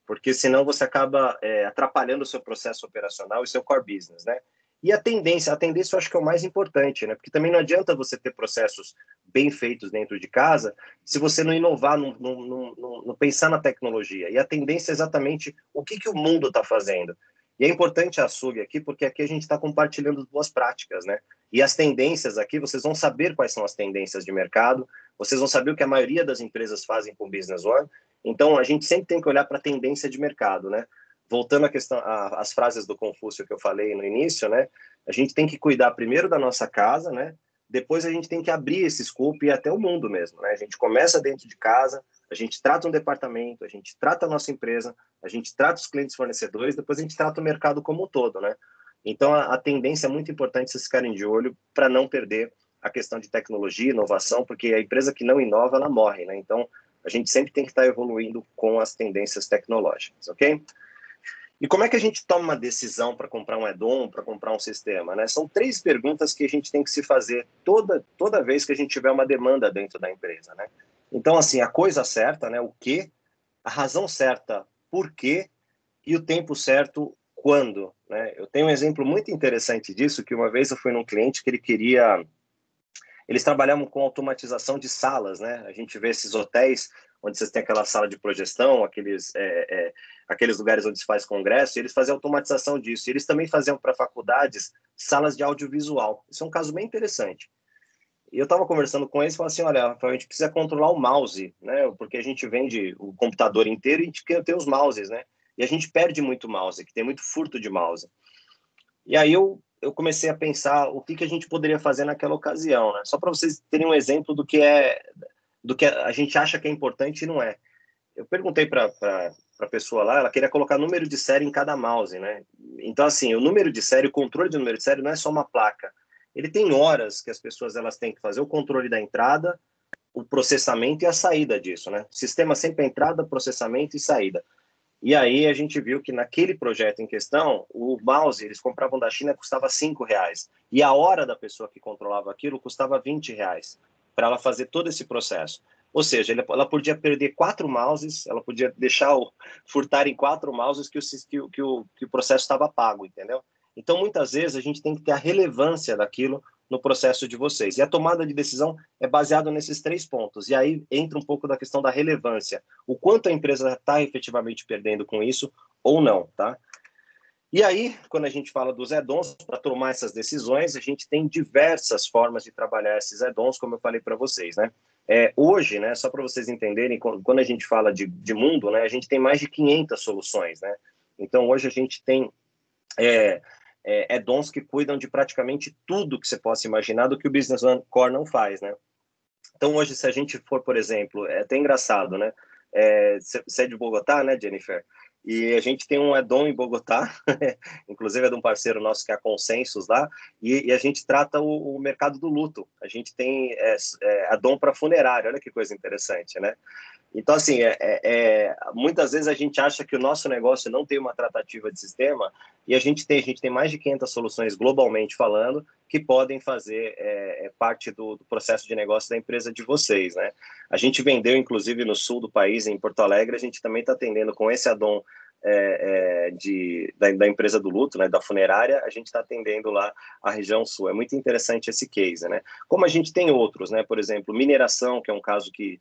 porque senão você acaba atrapalhando o seu processo operacional e seu core business, né? E a tendência eu acho que é o mais importante, né? Porque também não adianta você ter processos bem feitos dentro de casa se você não inovar, não pensar na tecnologia. E a tendência é exatamente o que o mundo está fazendo. E é importante a SUG aqui, porque aqui a gente está compartilhando boas práticas, né? E as tendências aqui, vocês vão saber quais são as tendências de mercado, vocês vão saber o que a maioria das empresas fazem com o Business One. Então, a gente sempre tem que olhar para a tendência de mercado, né? Voltando à questão, às frases do Confúcio que eu falei no início, né? A gente tem que cuidar primeiro da nossa casa, né? Depois a gente tem que abrir esse escopo e ir até o mundo mesmo, né? A gente começa dentro de casa, a gente trata um departamento, a gente trata a nossa empresa, a gente trata os clientes fornecedores, depois a gente trata o mercado como um todo, né? Então, a tendência é muito importante vocês ficarem de olho para não perder a questão de tecnologia, inovação, porque a empresa que não inova, ela morre, né? Então, a gente sempre tem que estar evoluindo com as tendências tecnológicas, ok? E como é que a gente toma uma decisão para comprar um add-on, para comprar um sistema, né? São 3 perguntas que a gente tem que se fazer toda vez que a gente tiver uma demanda dentro da empresa, né? Então, assim, a coisa certa, né? O quê, a razão certa, por quê, e o tempo certo, quando, né? Eu tenho um exemplo muito interessante disso, que uma vez eu fui num cliente que ele queria... Eles trabalhavam com automatização de salas, né? A gente vê esses hotéis onde vocês têm aquela sala de projeção, aqueles lugares onde se faz congresso, e eles faziam automatização disso. E eles também faziam para faculdades salas de audiovisual. Isso é um caso bem interessante. E eu estava conversando com eles e falei assim, olha, Rafael, a gente precisa controlar o mouse, né? Porque a gente vende o computador inteiro e a gente quer ter os mouses, né? E a gente perde muito mouse, que tem muito furto de mouse. E aí eu comecei a pensar o que a gente poderia fazer naquela ocasião, né? Só para vocês terem um exemplo do que a gente acha que é importante e não é. Eu perguntei para a pessoa lá, ela queria colocar número de série em cada mouse, né? Então, assim, o número de série, o controle de número de série não é só uma placa. Ele tem horas que as pessoas elas têm que fazer o controle da entrada, o processamento e a saída disso, né? Sistema sempre entrada, processamento e saída. E aí a gente viu que naquele projeto em questão, o mouse, eles compravam da China, custava R$ 5. E a hora da pessoa que controlava aquilo custava R$ 20 para ela fazer todo esse processo. Ou seja, ela podia perder 4 mouses, ela podia deixar furtar em 4 mouses que o processo estava pago, entendeu? Então, muitas vezes, a gente tem que ter a relevância daquilo no processo de vocês. E a tomada de decisão é baseada nesses 3 pontos. E aí entra um pouco da questão da relevância. O quanto a empresa está efetivamente perdendo com isso ou não, tá? E aí, quando a gente fala dos add-ons, para tomar essas decisões, a gente tem diversas formas de trabalhar esses add-ons, como eu falei para vocês, né? Hoje, né, só para vocês entenderem, quando a gente fala de mundo, né, a gente tem mais de 500 soluções, né? Então, hoje a gente tem add-ons que cuidam de praticamente tudo que você possa imaginar do que o Business One Core não faz, né? Então, hoje, se a gente for, por exemplo, é até engraçado, né? Você é de Bogotá, né, Jennifer? E a gente tem um add-on em Bogotá, inclusive é de um parceiro nosso que é a Consensus lá, e a gente trata o mercado do luto. A gente tem add-on para funerário, olha que coisa interessante, né? Então, assim, muitas vezes a gente acha que o nosso negócio não tem uma tratativa de sistema e a gente tem mais de 500 soluções globalmente falando que podem fazer parte do processo de negócio da empresa de vocês, né? A gente vendeu, inclusive, no sul do país, em Porto Alegre, a gente também está atendendo com esse add-on da empresa do luto, né, da funerária, a gente está atendendo lá a região sul. É muito interessante esse case, né? Como a gente tem outros, né? Por exemplo, mineração, que é um caso que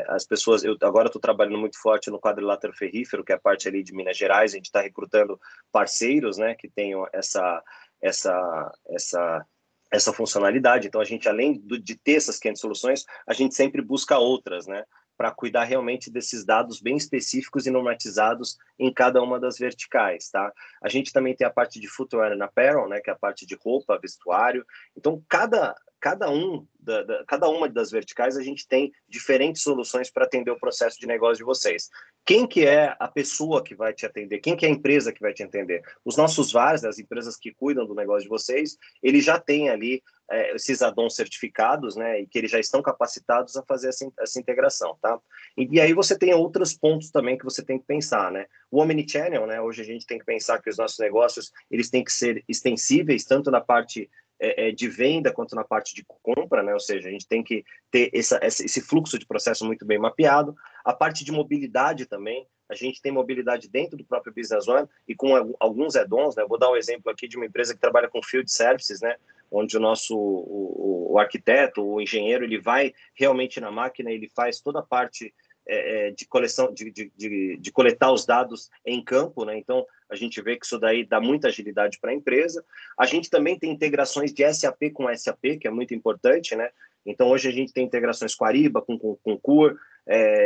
as pessoas, eu agora estou trabalhando muito forte no quadrilátero ferrífero, que é a parte ali de Minas Gerais, a gente está recrutando parceiros, né, que tenham essa funcionalidade. Então, a gente, além de ter essas 500 soluções, a gente sempre busca outras, né, para cuidar realmente desses dados bem específicos e normatizados em cada uma das verticais, tá? A gente também tem a parte de footwear and apparel, né, que é a parte de roupa, vestuário. Então, cada uma das verticais a gente tem diferentes soluções para atender o processo de negócio de vocês. Quem que é a pessoa que vai te atender? Quem que é a empresa que vai te atender? Os nossos VARs, as empresas que cuidam do negócio de vocês, eles já têm ali esses add-ons certificados, né, e que eles já estão capacitados a fazer essa integração, tá? E aí você tem outros pontos também que você tem que pensar, né? O Omnichannel, né, hoje a gente tem que pensar que os nossos negócios, eles têm que ser extensíveis, tanto na parte de venda quanto na parte de compra, né? Ou seja, a gente tem que ter esse fluxo de processo muito bem mapeado. A parte de mobilidade também, a gente tem mobilidade dentro do próprio Business One e com alguns add-ons, né? Eu vou dar um exemplo aqui de uma empresa que trabalha com Field Services, né? Onde o arquiteto, o engenheiro, ele vai realmente na máquina, ele faz toda a parte de coleção, de coletar os dados em campo, né? Então, a gente vê que isso daí dá muita agilidade para a empresa. A gente também tem integrações de SAP com SAP, que é muito importante, né? Então, hoje a gente tem integrações com Ariba, com Concur,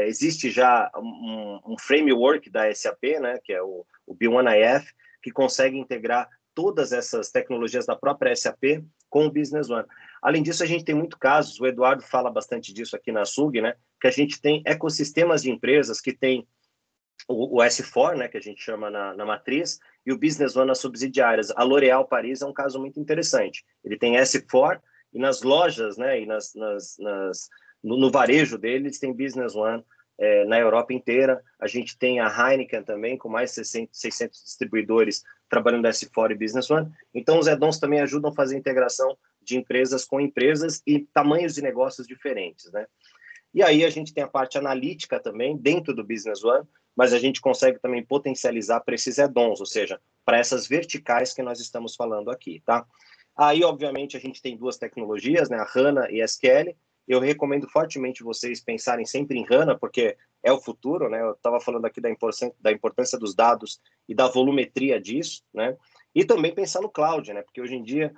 existe já um framework da SAP, né? Que é o B1IF, que consegue integrar todas essas tecnologias da própria SAP com o Business One. Além disso, a gente tem muitos casos, o Eduardo fala bastante disso aqui na SUG, né? Que a gente tem ecossistemas de empresas que tem o S4, né, que a gente chama na matriz, e o Business One nas subsidiárias. A L'Oréal Paris é um caso muito interessante. Ele tem S4 e nas lojas, né, e no varejo deles tem Business One na Europa inteira. A gente tem a Heineken também, com mais de 600 distribuidores trabalhando S4 e Business One. Então, os add-ons também ajudam a fazer a integração de empresas com empresas e tamanhos de negócios diferentes, né? E aí a gente tem a parte analítica também dentro do Business One, mas a gente consegue também potencializar para esses add-ons, ou seja, para essas verticais que nós estamos falando aqui, tá? Aí, obviamente, a gente tem duas tecnologias, né, a HANA e a SQL. Eu recomendo fortemente vocês pensarem sempre em HANA, porque é o futuro, né? Eu estava falando aqui da importância dos dados e da volumetria disso, né? E também pensar no cloud, né? Porque hoje em dia,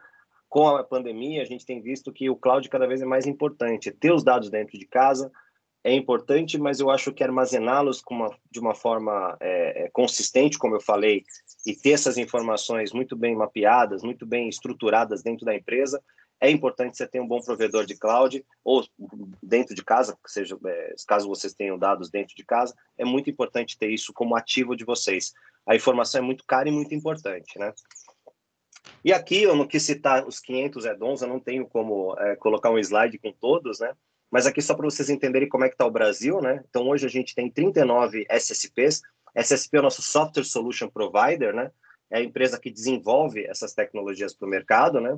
com a pandemia, a gente tem visto que o cloud cada vez é mais importante. Ter os dados dentro de casa, é importante, mas eu acho que armazená-los de uma forma consistente, como eu falei, e ter essas informações muito bem mapeadas, muito bem estruturadas dentro da empresa, é importante você ter um bom provedor de cloud, ou dentro de casa, seja, caso vocês tenham dados dentro de casa, é muito importante ter isso como ativo de vocês. A informação é muito cara e muito importante, né? E aqui eu não quis citar os 500 add-ons, eu não tenho como colocar um slide com todos, né? Mas aqui só para vocês entenderem como é que está o Brasil, né? Então hoje a gente tem 39 SSPs. SSP é o nosso Software Solution Provider, né? É a empresa que desenvolve essas tecnologias para o mercado, né?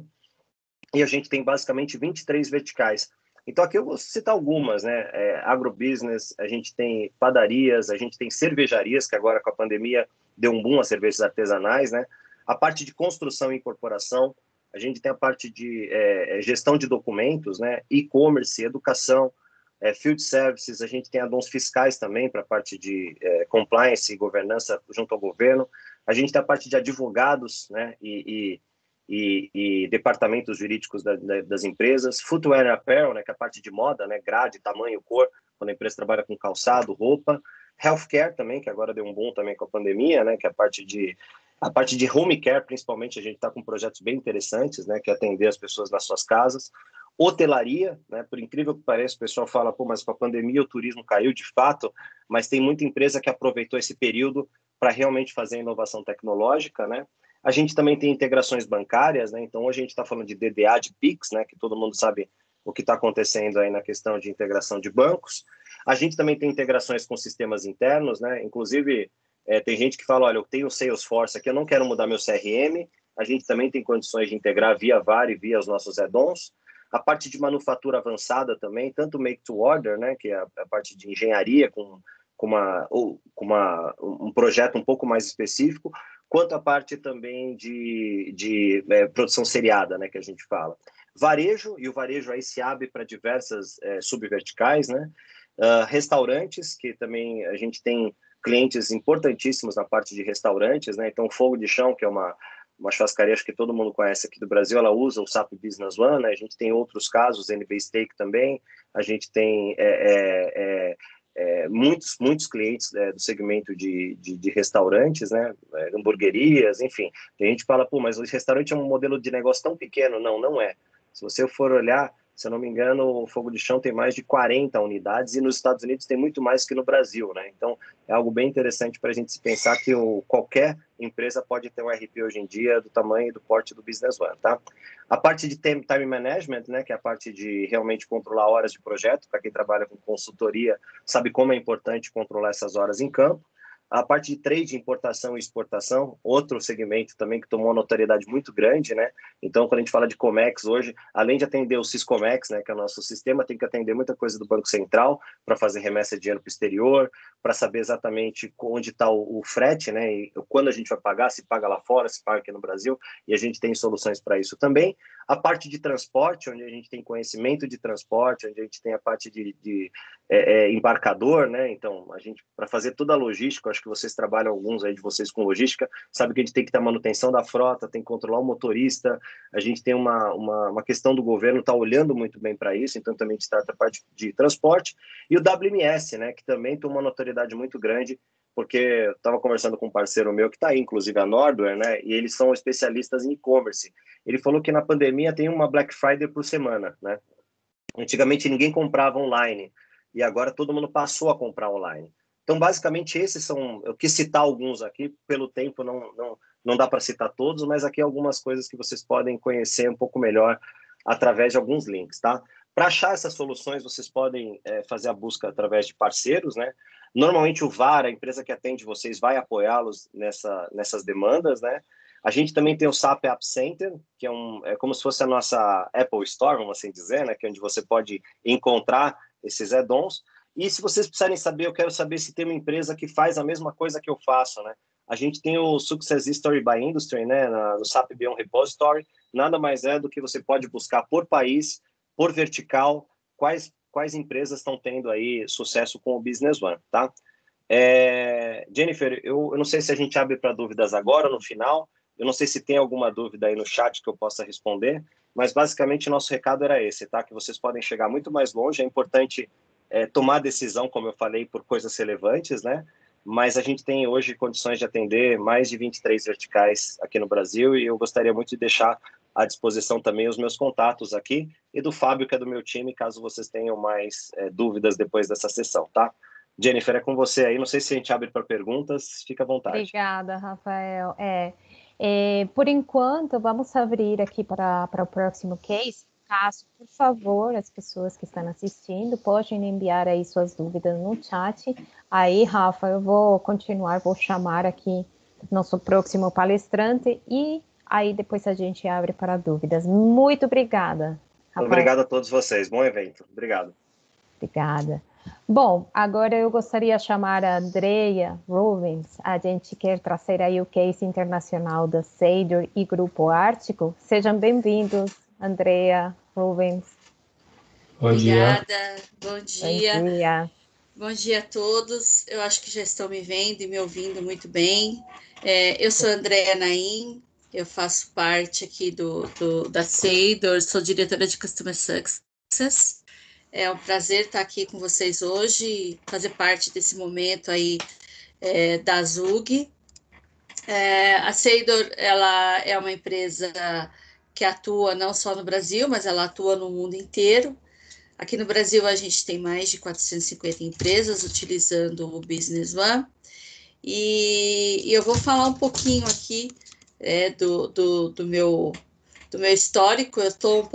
E a gente tem basicamente 23 verticais. Então aqui eu vou citar algumas, né? Agrobusiness, a gente tem padarias, a gente tem cervejarias, que agora com a pandemia deu um boom às cervejas artesanais, né? A parte de construção e incorporação, a gente tem a parte de gestão de documentos, né? E-commerce, educação, field services, a gente tem addons fiscais também para a parte de compliance e governança junto ao governo. A gente tem a parte de advogados, né? E departamentos jurídicos das empresas, footwear and apparel, né, que é a parte de moda, né, grade, tamanho, cor, quando a empresa trabalha com calçado, roupa, healthcare também, que agora deu um boom também com a pandemia, né, que é a parte de home care, principalmente, a gente está com projetos bem interessantes, né, que é atender as pessoas nas suas casas, hotelaria, né, por incrível que pareça, o pessoal fala, pô, mas com a pandemia o turismo caiu de fato, mas tem muita empresa que aproveitou esse período para realmente fazer inovação tecnológica, né. A gente também tem integrações bancárias, né? Então, hoje a gente está falando de DDA, de Pix, né? Que todo mundo sabe o que está acontecendo aí na questão de integração de bancos. A gente também tem integrações com sistemas internos, né? Inclusive, tem gente que fala, olha, eu tenho o Salesforce aqui, eu não quero mudar meu CRM. A gente também tem condições de integrar via VAR e via os nossos add-ons. A parte de manufatura avançada também, tanto make to order, né? Que é a parte de engenharia com um projeto um pouco mais específico, quanto a parte também de produção seriada, né, que a gente fala. Varejo, e o varejo aí se abre para diversas subverticais, né? Restaurantes, que também a gente tem clientes importantíssimos na parte de restaurantes, né? Então, Fogo de Chão, que é uma churrascaria, acho que todo mundo conhece aqui do Brasil, ela usa o SAP Business One, né? A gente tem outros casos, NB Steak também, a gente tem muitos clientes do segmento de restaurantes, né, hamburguerias, enfim. Tem gente que fala, pô, mas o restaurante é um modelo de negócio tão pequeno. Não, não é. Se você for olhar, se eu não me engano, o Fogo de Chão tem mais de 40 unidades e nos Estados Unidos tem muito mais que no Brasil, né? Então, é algo bem interessante para a gente se pensar que qualquer empresa pode ter um RP hoje em dia do tamanho e do porte do Business One, tá? A parte de time management, né, que é a parte de realmente controlar horas de projeto, para quem trabalha com consultoria, sabe como é importante controlar essas horas em campo. A parte de trade, importação e exportação, outro segmento também que tomou uma notoriedade muito grande, né? Então, quando a gente fala de Comex hoje, além de atender o Siscomex, né, que é o nosso sistema, tem que atender muita coisa do Banco Central para fazer remessa de dinheiro para o exterior, para saber exatamente onde está o frete, né? E quando a gente vai pagar, se paga lá fora, se paga aqui no Brasil, e a gente tem soluções para isso também. A parte de transporte, onde a gente tem conhecimento de transporte, onde a gente tem a parte de embarcador, né? Então, a gente, para fazer toda a logística, acho que vocês trabalham, alguns aí de vocês com logística, sabe que a gente tem que ter manutenção da frota, tem que controlar o motorista, a gente tem uma questão do governo tá olhando muito bem para isso, então também a gente trata a parte de transporte, e o WMS, né? Que também tem uma notoriedade muito grande, porque eu estava conversando com um parceiro meu que está aí, inclusive a Nordware, né? E eles são especialistas em e-commerce. Ele falou que na pandemia tem uma Black Friday por semana, né? Antigamente ninguém comprava online e agora todo mundo passou a comprar online. Então, basicamente, esses são. Eu quis citar alguns aqui, pelo tempo não dá para citar todos, mas aqui algumas coisas que vocês podem conhecer um pouco melhor através de alguns links, tá? Para achar essas soluções, vocês podem fazer a busca através de parceiros, né? Normalmente o VAR, a empresa que atende vocês, vai apoiá-los nessas demandas, né? A gente também tem o SAP App Center, que é como se fosse a nossa Apple Store, vamos assim dizer, né? Que é onde você pode encontrar esses add-ons. E se vocês precisarem saber, eu quero saber se tem uma empresa que faz a mesma coisa que eu faço, né? A gente tem o Success History by Industry, né? No SAP Beyond Repository. Nada mais é do que você pode buscar por país, por vertical, quais empresas estão tendo aí sucesso com o Business One, tá? Jennifer, eu não sei se a gente abre para dúvidas agora ou no final. Eu não sei se tem alguma dúvida aí no chat que eu possa responder, mas basicamente nosso recado era esse, tá? Que vocês podem chegar muito mais longe. É importante tomar decisão, como eu falei, por coisas relevantes, né? Mas a gente tem hoje condições de atender mais de 23 verticais aqui no Brasil e eu gostaria muito de deixar à disposição também os meus contatos aqui e do Fábio, que é do meu time, caso vocês tenham mais dúvidas depois dessa sessão, tá? Jennifer, é com você aí. Não sei se a gente abre para perguntas, fica à vontade. Obrigada, Rafael. Por enquanto, vamos abrir aqui para o próximo case. Caso, por favor, as pessoas que estão assistindo podem enviar aí suas dúvidas no chat. Aí, Rafa, eu vou continuar, vou chamar aqui nosso próximo palestrante e aí depois a gente abre para dúvidas. Muito obrigada, Rafael. Obrigado a todos vocês. Bom evento. Obrigado. Obrigada. Bom, agora eu gostaria de chamar a Andrea Rubens. A gente quer trazer aí o case internacional da Seidor e Grupo Ártico. Sejam bem-vindos, Andrea Rubens. Bom dia. Obrigada, bom dia. Bom dia. Bom dia a todos. Eu acho que já estão me vendo e me ouvindo muito bem. Eu sou Andrea Naim, eu faço parte aqui da Seidor, sou diretora de Customer Success. É um prazer estar aqui com vocês hoje, fazer parte desse momento aí da Zug. A Seidor, ela é uma empresa que atua não só no Brasil, mas ela atua no mundo inteiro. Aqui no Brasil, a gente tem mais de 450 empresas utilizando o Business One. E eu vou falar um pouquinho aqui do meu histórico. Eu estou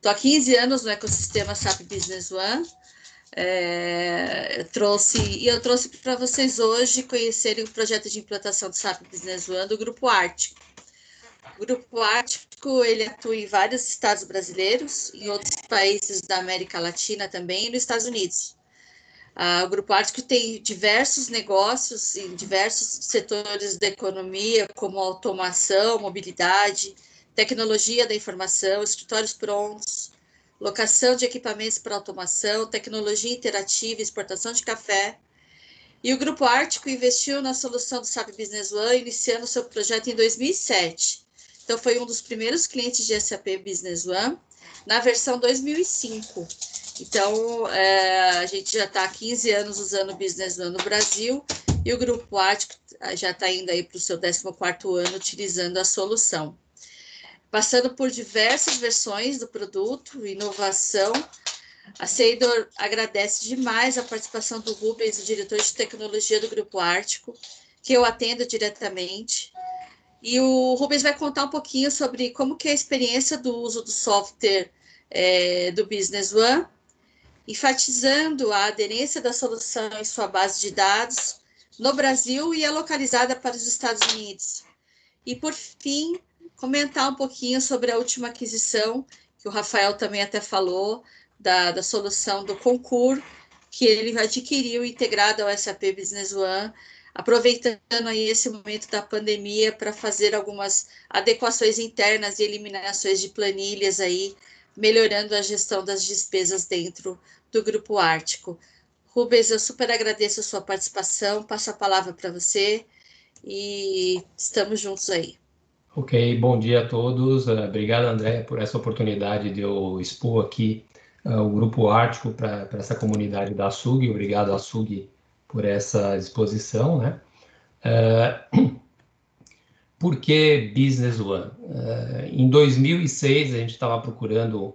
há 15 anos no ecossistema SAP Business One. Eu trouxe para vocês hoje conhecerem o projeto de implantação do SAP Business One do Grupo Ártico. O Grupo Ártico, ele atua em vários estados brasileiros, em outros países da América Latina também, e nos Estados Unidos. O Grupo Ártico tem diversos negócios em diversos setores da economia, como automação, mobilidade, tecnologia da informação, escritórios prontos, locação de equipamentos para automação, tecnologia interativa, exportação de café. E o Grupo Ártico investiu na solução do SAP Business One, iniciando seu projeto em 2007. Então, foi um dos primeiros clientes de SAP Business One, na versão 2005. Então, a gente já está há 15 anos usando o Business One no Brasil, e o Grupo Ártico já está indo aí para o seu 14º ano utilizando a solução. Passando por diversas versões do produto, inovação, a Seidor agradece demais a participação do Rubens, o diretor de tecnologia do Grupo Ártico, que eu atendo diretamente. E o Rubens vai contar um pouquinho sobre como que é a experiência do uso do software do Business One, enfatizando a aderência da solução em sua base de dados no Brasil e é localizada para os Estados Unidos. E, por fim, comentar um pouquinho sobre a última aquisição, que o Rafael também até falou, da solução do Concur, que ele adquiriu integrado ao SAP Business One, aproveitando aí esse momento da pandemia para fazer algumas adequações internas e eliminações de planilhas aí, melhorando a gestão das despesas dentro do Grupo Ártico. Rubens, eu super agradeço a sua participação, passo a palavra para você e estamos juntos aí. Ok, bom dia a todos. Obrigado, André, por essa oportunidade de eu expor aqui o Grupo Ártico para essa comunidade da SUG. Obrigado à SUG por essa disposição, né? Por que Business One? Em 2006, a gente estava procurando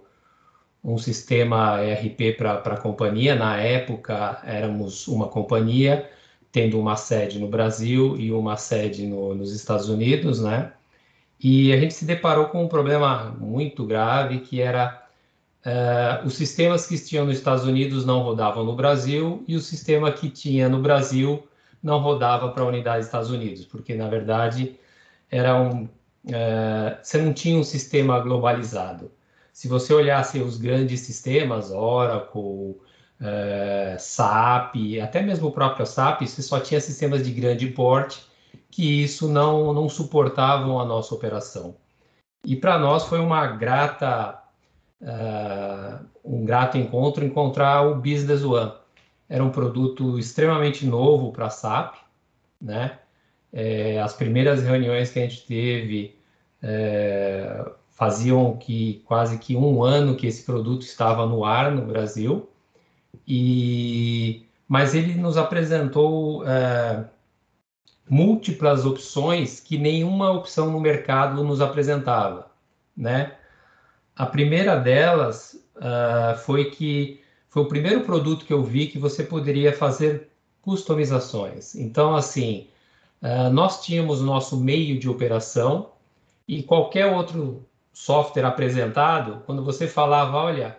um sistema ERP para a companhia. Na época, éramos uma companhia, tendo uma sede no Brasil e uma sede nos Estados Unidos, né? E a gente se deparou com um problema muito grave, que era os sistemas que tinham nos Estados Unidos não rodavam no Brasil e o sistema que tinha no Brasil não rodava para a unidade dos Estados Unidos, porque, na verdade, você não tinha um sistema globalizado. Se você olhasse os grandes sistemas, Oracle, SAP, até mesmo o próprio SAP, você só tinha sistemas de grande porte, que isso não suportavam a nossa operação. E para nós foi um grato encontro encontrar o Business One. Era um produto extremamente novo para a SAP, né? As primeiras reuniões que a gente teve faziam quase que um ano que esse produto estava no ar no Brasil, Mas ele nos apresentou múltiplas opções que nenhuma opção no mercado nos apresentava, né? A primeira delas foi o primeiro produto que eu vi que você poderia fazer customizações. Então, assim, nós tínhamos o nosso meio de operação e qualquer outro software apresentado, quando você falava, olha,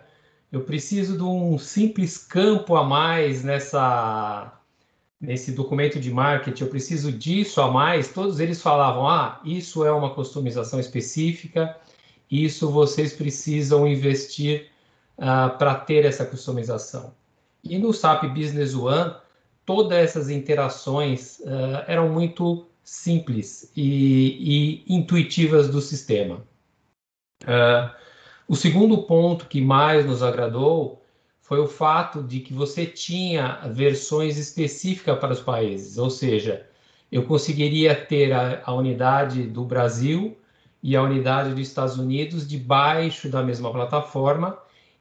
eu preciso de um simples campo a mais nesse documento de marketing, eu preciso disso a mais, todos eles falavam, isso é uma customização específica, isso vocês precisam investir para ter essa customização. E no SAP Business One, todas essas interações eram muito simples e intuitivas do sistema. O segundo ponto que mais nos agradou foi o fato de que você tinha versões específicas para os países, ou seja, eu conseguiria ter a unidade do Brasil e a unidade dos Estados Unidos debaixo da mesma plataforma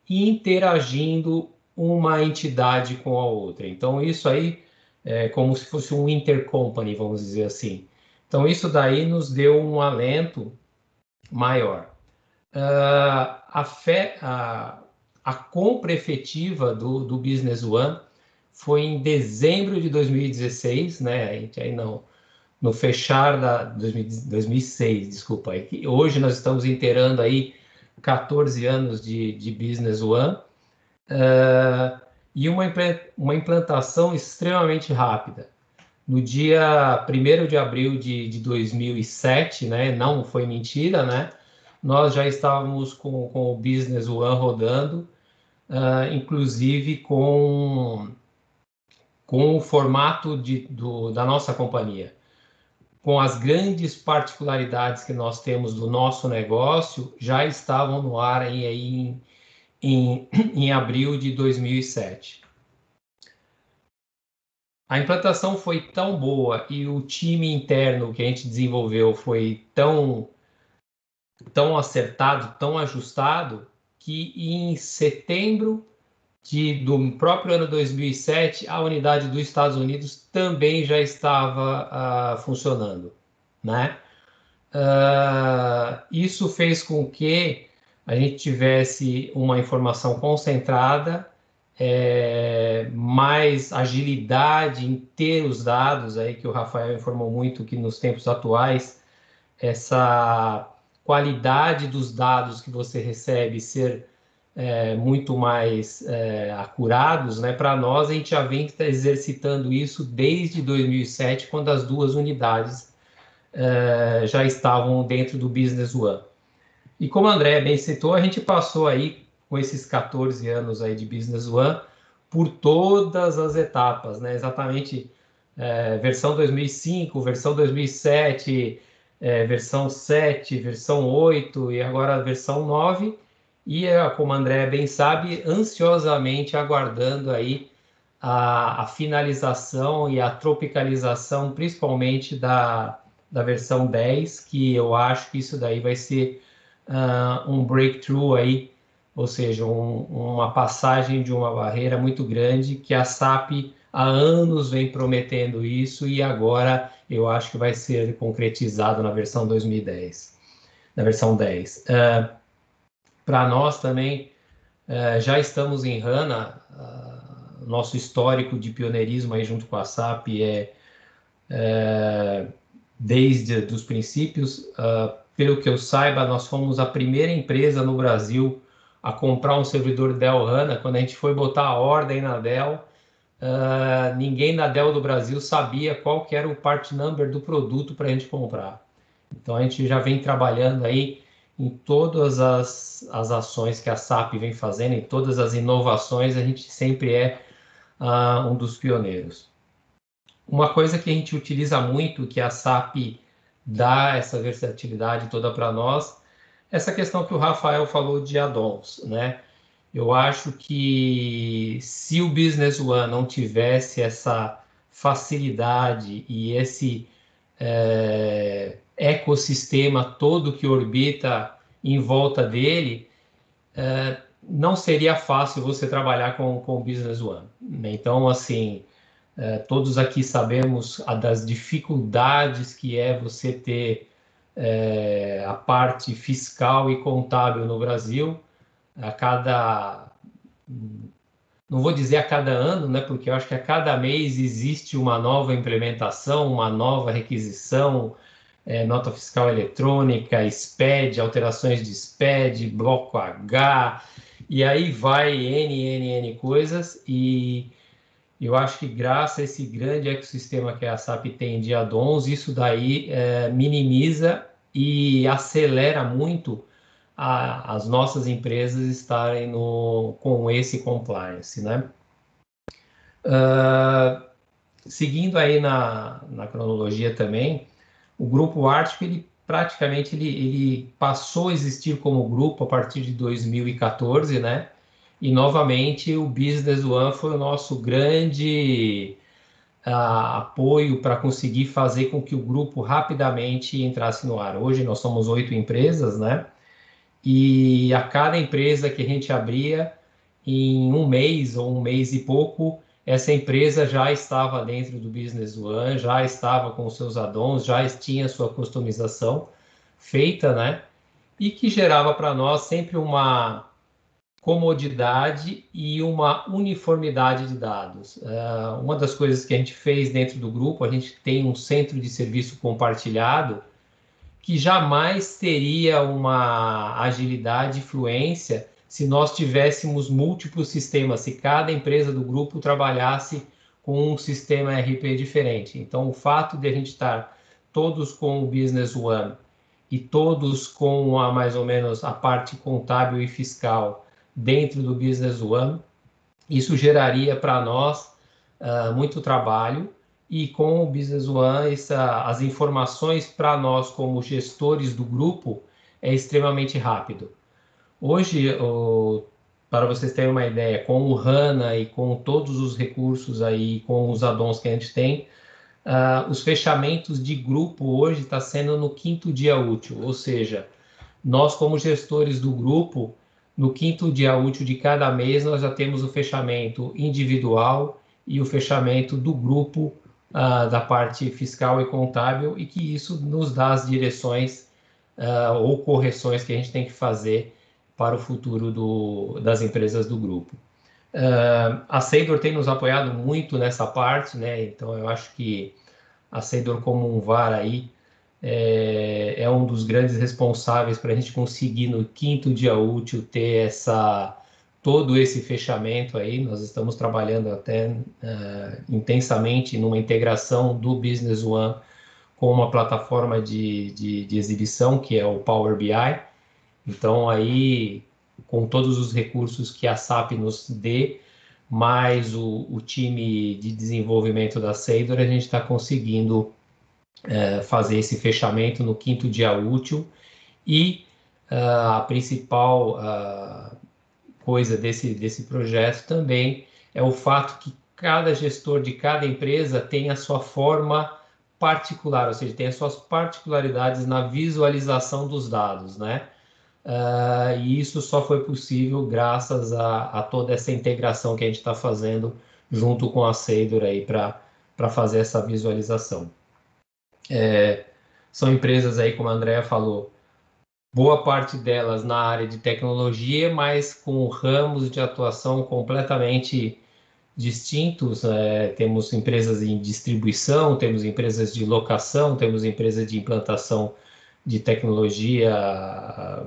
e interagindo uma entidade com a outra. Então, isso aí é como se fosse um intercompany, vamos dizer assim. Então, isso daí nos deu um alento maior. A compra efetiva do Business One foi em dezembro de 2016, né? A gente aí no fechar da 2006, desculpa. Hoje nós estamos inteirando aí 14 anos de Business One e uma implantação extremamente rápida. No dia 1º de abril de 2007, né? Não foi mentira, né? Nós já estávamos com o Business One rodando, inclusive com o formato da nossa companhia. Com as grandes particularidades que nós temos do nosso negócio, já estavam no ar aí em abril de 2007. A implantação foi tão boa e o time interno que a gente desenvolveu foi tão acertado, tão ajustado, que em setembro do próprio ano 2007, a unidade dos Estados Unidos também já estava funcionando, né? Isso fez com que a gente tivesse uma informação concentrada, mais agilidade em ter os dados, aí que o Rafael informou muito que nos tempos atuais, essa qualidade dos dados que você recebe ser muito mais acurados, né? Para nós, a gente já vem exercitando isso desde 2007, quando as duas unidades já estavam dentro do Business One. E como a André bem citou, a gente passou aí, com esses 14 anos aí de Business One, por todas as etapas, né? Exatamente, versão 2005, versão 2007, versão 7, versão 8 e agora a versão 9, e como a André bem sabe, ansiosamente aguardando aí a finalização e a tropicalização, principalmente da versão 10, que eu acho que isso daí vai ser um breakthrough aí, ou seja, uma passagem de uma barreira muito grande que a SAP há anos vem prometendo isso e agora eu acho que vai ser concretizado na versão 2010, na versão 10. Para nós também, já estamos em HANA, nosso histórico de pioneirismo aí junto com a SAP desde os princípios. Pelo que eu saiba, nós fomos a primeira empresa no Brasil a comprar um servidor Dell HANA. Quando a gente foi botar a ordem na Dell, ninguém na Dell do Brasil sabia qual que era o part number do produto para a gente comprar. Então a gente já vem trabalhando aí em todas as ações que a SAP vem fazendo, em todas as inovações, a gente sempre é um dos pioneiros. Uma coisa que a gente utiliza muito, que a SAP dá essa versatilidade toda para nós, essa questão que o Rafael falou de add-ons, né? Eu acho que se o Business One não tivesse essa facilidade e esse ecossistema todo que orbita em volta dele, não seria fácil você trabalhar com o Business One, né? Então, assim, todos aqui sabemos das dificuldades que é você ter a parte fiscal e contábil no Brasil. A cada, não vou dizer a cada ano, né? Porque eu acho que a cada mês existe uma nova implementação, uma nova requisição, nota fiscal eletrônica, SPED, alterações de SPED, bloco H, e aí vai N coisas, e eu acho que graças a esse grande ecossistema que a SAP tem de add-ons, isso daí minimiza e acelera muito as nossas empresas estarem com esse compliance, né? Seguindo aí na cronologia também, o Grupo Ártico, ele praticamente ele passou a existir como grupo a partir de 2014, né? E novamente o Business One foi o nosso grande apoio para conseguir fazer com que o grupo rapidamente entrasse no ar. Hoje nós somos 8 empresas, né? E a cada empresa que a gente abria, em um mês ou um mês e pouco, essa empresa já estava dentro do Business One, já estava com os seus add-ons, já tinha sua customização feita, né? E que gerava para nós sempre uma comodidade e uma uniformidade de dados. Uma das coisas que a gente fez dentro do grupo, a gente tem um centro de serviço compartilhado que jamais teria uma agilidade e fluência se nós tivéssemos múltiplos sistemas, se cada empresa do grupo trabalhasse com um sistema RP diferente. Então, o fato de a gente estar todos com o Business One e todos com mais ou menos a parte contábil e fiscal dentro do Business One, isso geraria para nós muito trabalho, e com o Business One, as informações para nós como gestores do grupo é extremamente rápido. Hoje, para vocês terem uma ideia, com o HANA e com todos os recursos aí, com os add-ons que a gente tem, os fechamentos de grupo hoje está sendo no 5º dia útil, ou seja, nós como gestores do grupo, no 5º dia útil de cada mês, nós já temos o fechamento individual e o fechamento do grupo da parte fiscal e contábil, e que isso nos dá as direções ou correções que a gente tem que fazer para o futuro das empresas do grupo. A Seidor tem nos apoiado muito nessa parte, né? Então eu acho que a Seidor como um VAR aí é um dos grandes responsáveis para a gente conseguir no 5º dia útil ter todo esse fechamento aí. Nós estamos trabalhando até intensamente numa integração do Business One com uma plataforma de exibição, que é o Power BI. Então, aí, com todos os recursos que a SAP nos dê, mais o time de desenvolvimento da Seidor, a gente está conseguindo fazer esse fechamento no 5º dia útil. E a principal coisa desse projeto também é o fato que cada gestor de cada empresa tem a sua forma particular, ou seja, tem as suas particularidades na visualização dos dados, né? E isso só foi possível graças a toda essa integração que a gente está fazendo junto com a Seidor aí para fazer essa visualização. São empresas aí, como a Andrea falou, boa parte delas na área de tecnologia, mas com ramos de atuação completamente distintos. Temos empresas em distribuição, temos empresas de locação, temos empresas de implantação de tecnologia,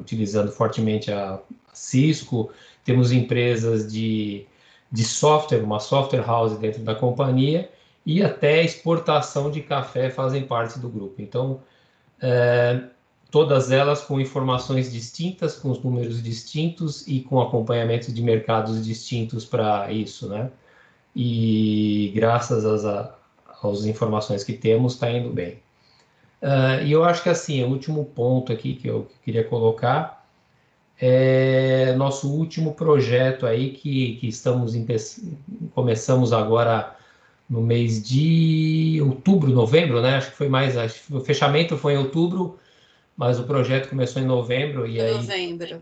utilizando fortemente a Cisco, temos empresas de software, uma software house dentro da companhia, e até exportação de café fazem parte do grupo. Então, todas elas com informações distintas, com os números distintos e com acompanhamento de mercados distintos para isso, né? E graças às informações que temos, está indo bem. E eu acho que, assim, o último ponto aqui que eu queria colocar é nosso último projeto aí que começamos agora no mês de outubro, novembro, né? Acho que o fechamento foi em outubro, mas o projeto começou em novembro. Novembro.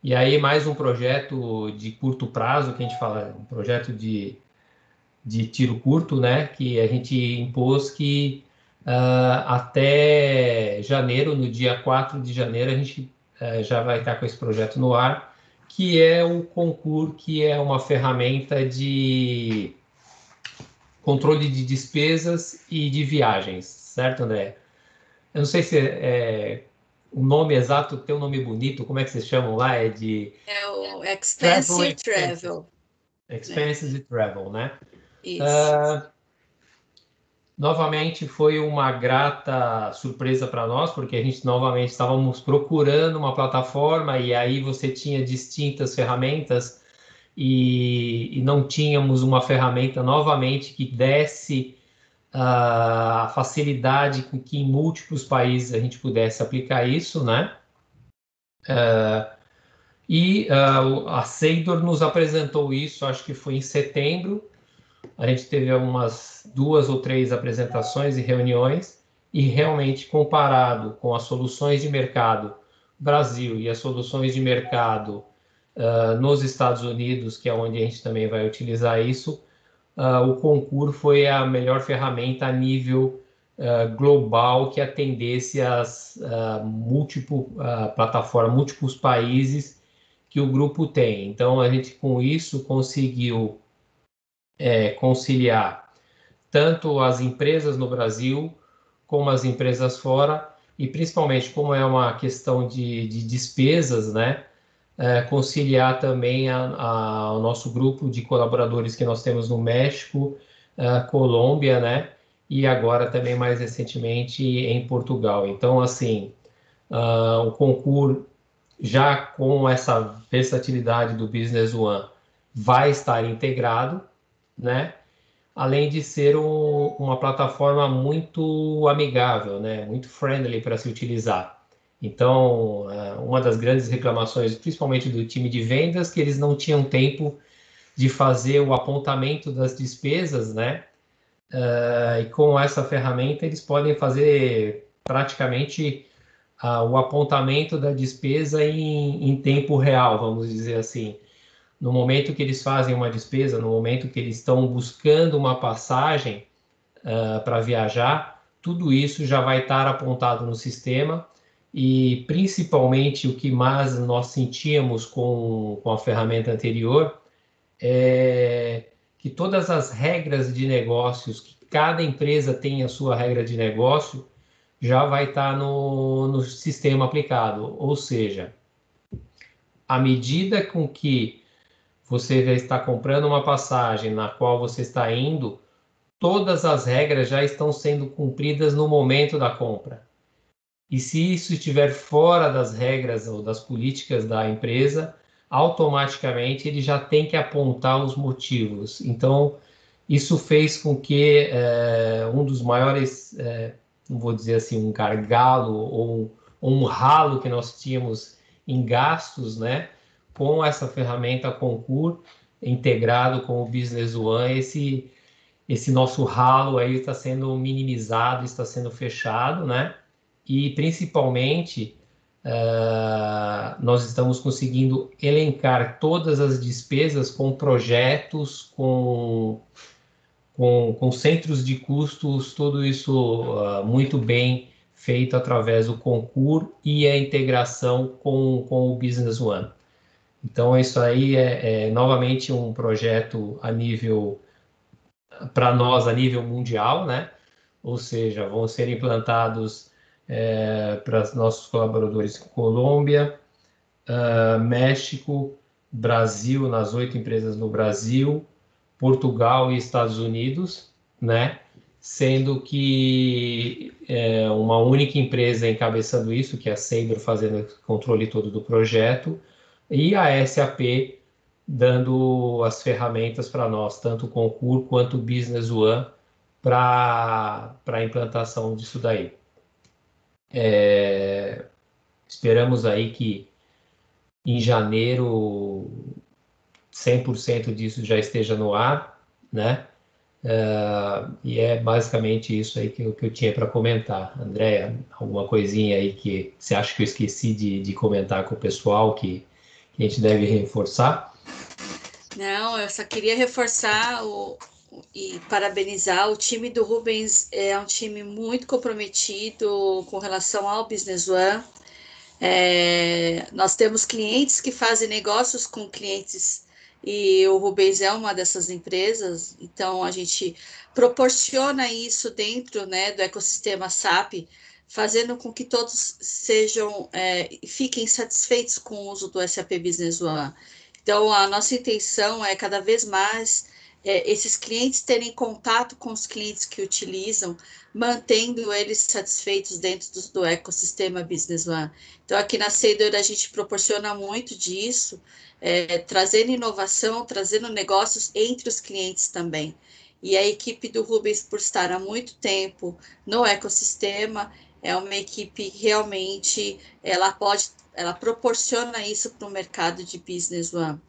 E aí mais um projeto de curto prazo, que a gente fala, um projeto de tiro curto, né? Que a gente impôs que até janeiro, no dia 4 de janeiro, a gente já vai estar com esse projeto no ar, que é o Concur, que é uma ferramenta de controle de despesas e de viagens, certo, André? Eu não sei se o nome exato, tem um nome bonito, como é que vocês chamam lá? É de... É o Expense e Travel. Expenses e Travel, né? Isso. Novamente foi uma grata surpresa para nós, porque a gente novamente estávamos procurando uma plataforma e aí você tinha distintas ferramentas e não tínhamos uma ferramenta novamente que desse a facilidade com que em múltiplos países a gente pudesse aplicar isso, né? A Seidor nos apresentou isso, acho que foi em setembro. A gente teve umas 2 ou 3 apresentações e reuniões, e realmente comparado com as soluções de mercado Brasil e as soluções de mercado nos Estados Unidos, que é onde a gente também vai utilizar isso, o Concur foi a melhor ferramenta a nível global que atendesse as plataformas, múltiplos países que o grupo tem. Então, a gente com isso conseguiu conciliar tanto as empresas no Brasil como as empresas fora, e principalmente como é uma questão de despesas, né? Conciliar também o nosso grupo de colaboradores que nós temos no México, Colômbia, né? E agora também mais recentemente em Portugal. Então, assim, o Concur, já com essa versatilidade do Business One, vai estar integrado, né? Além de ser uma plataforma muito amigável, né? Muito friendly para se utilizar. Então, uma das grandes reclamações, principalmente do time de vendas, que eles não tinham tempo de fazer o apontamento das despesas, né? E com essa ferramenta eles podem fazer praticamente o apontamento da despesa em tempo real, vamos dizer assim. No momento que eles fazem uma despesa, no momento que eles estão buscando uma passagem para viajar, tudo isso já vai estar apontado no sistema, e principalmente o que mais nós sentíamos com a ferramenta anterior é que todas as regras de negócios, que cada empresa tem a sua regra de negócio, já vai estar no sistema aplicado. Ou seja, à medida com que você já está comprando uma passagem na qual você está indo, todas as regras já estão sendo cumpridas no momento da compra. E se isso estiver fora das regras ou das políticas da empresa, automaticamente ele já tem que apontar os motivos. Então, isso fez com que um dos maiores, não vou dizer assim, um gargalo ou um ralo que nós tínhamos em gastos, né, com essa ferramenta Concur integrado com o Business One, esse nosso ralo aí está sendo minimizado, está sendo fechado, né? E principalmente nós estamos conseguindo elencar todas as despesas com projetos, com centros de custos, tudo isso muito bem feito através do Concur e a integração com o Business One. Então, isso aí é novamente um projeto a nível, para nós, a nível mundial, né? Ou seja, vão ser implantados para os nossos colaboradores em Colômbia, México, Brasil, nas 8 empresas no Brasil, Portugal e Estados Unidos, né? Sendo que uma única empresa encabeçando isso, que é a Sabre, fazendo o controle todo do projeto, e a SAP dando as ferramentas para nós, tanto o Concur quanto o Business One, para a implantação disso daí. Esperamos aí que em janeiro 100% disso já esteja no ar, né? E é basicamente isso aí que eu tinha para comentar. Andréa, alguma coisinha aí que você acha que eu esqueci de comentar com o pessoal que a gente deve reforçar? Não, eu só queria reforçar e parabenizar o time do Rubens. É um time muito comprometido com relação ao Business One. Nós temos clientes que fazem negócios com clientes e o Rubens é uma dessas empresas, então a gente proporciona isso dentro, né, do ecossistema SAP, fazendo com que todos fiquem satisfeitos com o uso do SAP Business One. Então a nossa intenção é cada vez mais esses clientes terem contato com os clientes que utilizam, mantendo eles satisfeitos dentro do ecossistema Business One. Então, aqui na Seidor, a gente proporciona muito disso, trazendo inovação, trazendo negócios entre os clientes também. E a equipe do Rubens, por estar há muito tempo no ecossistema, é uma equipe realmente, ela proporciona isso para o mercado de Business One.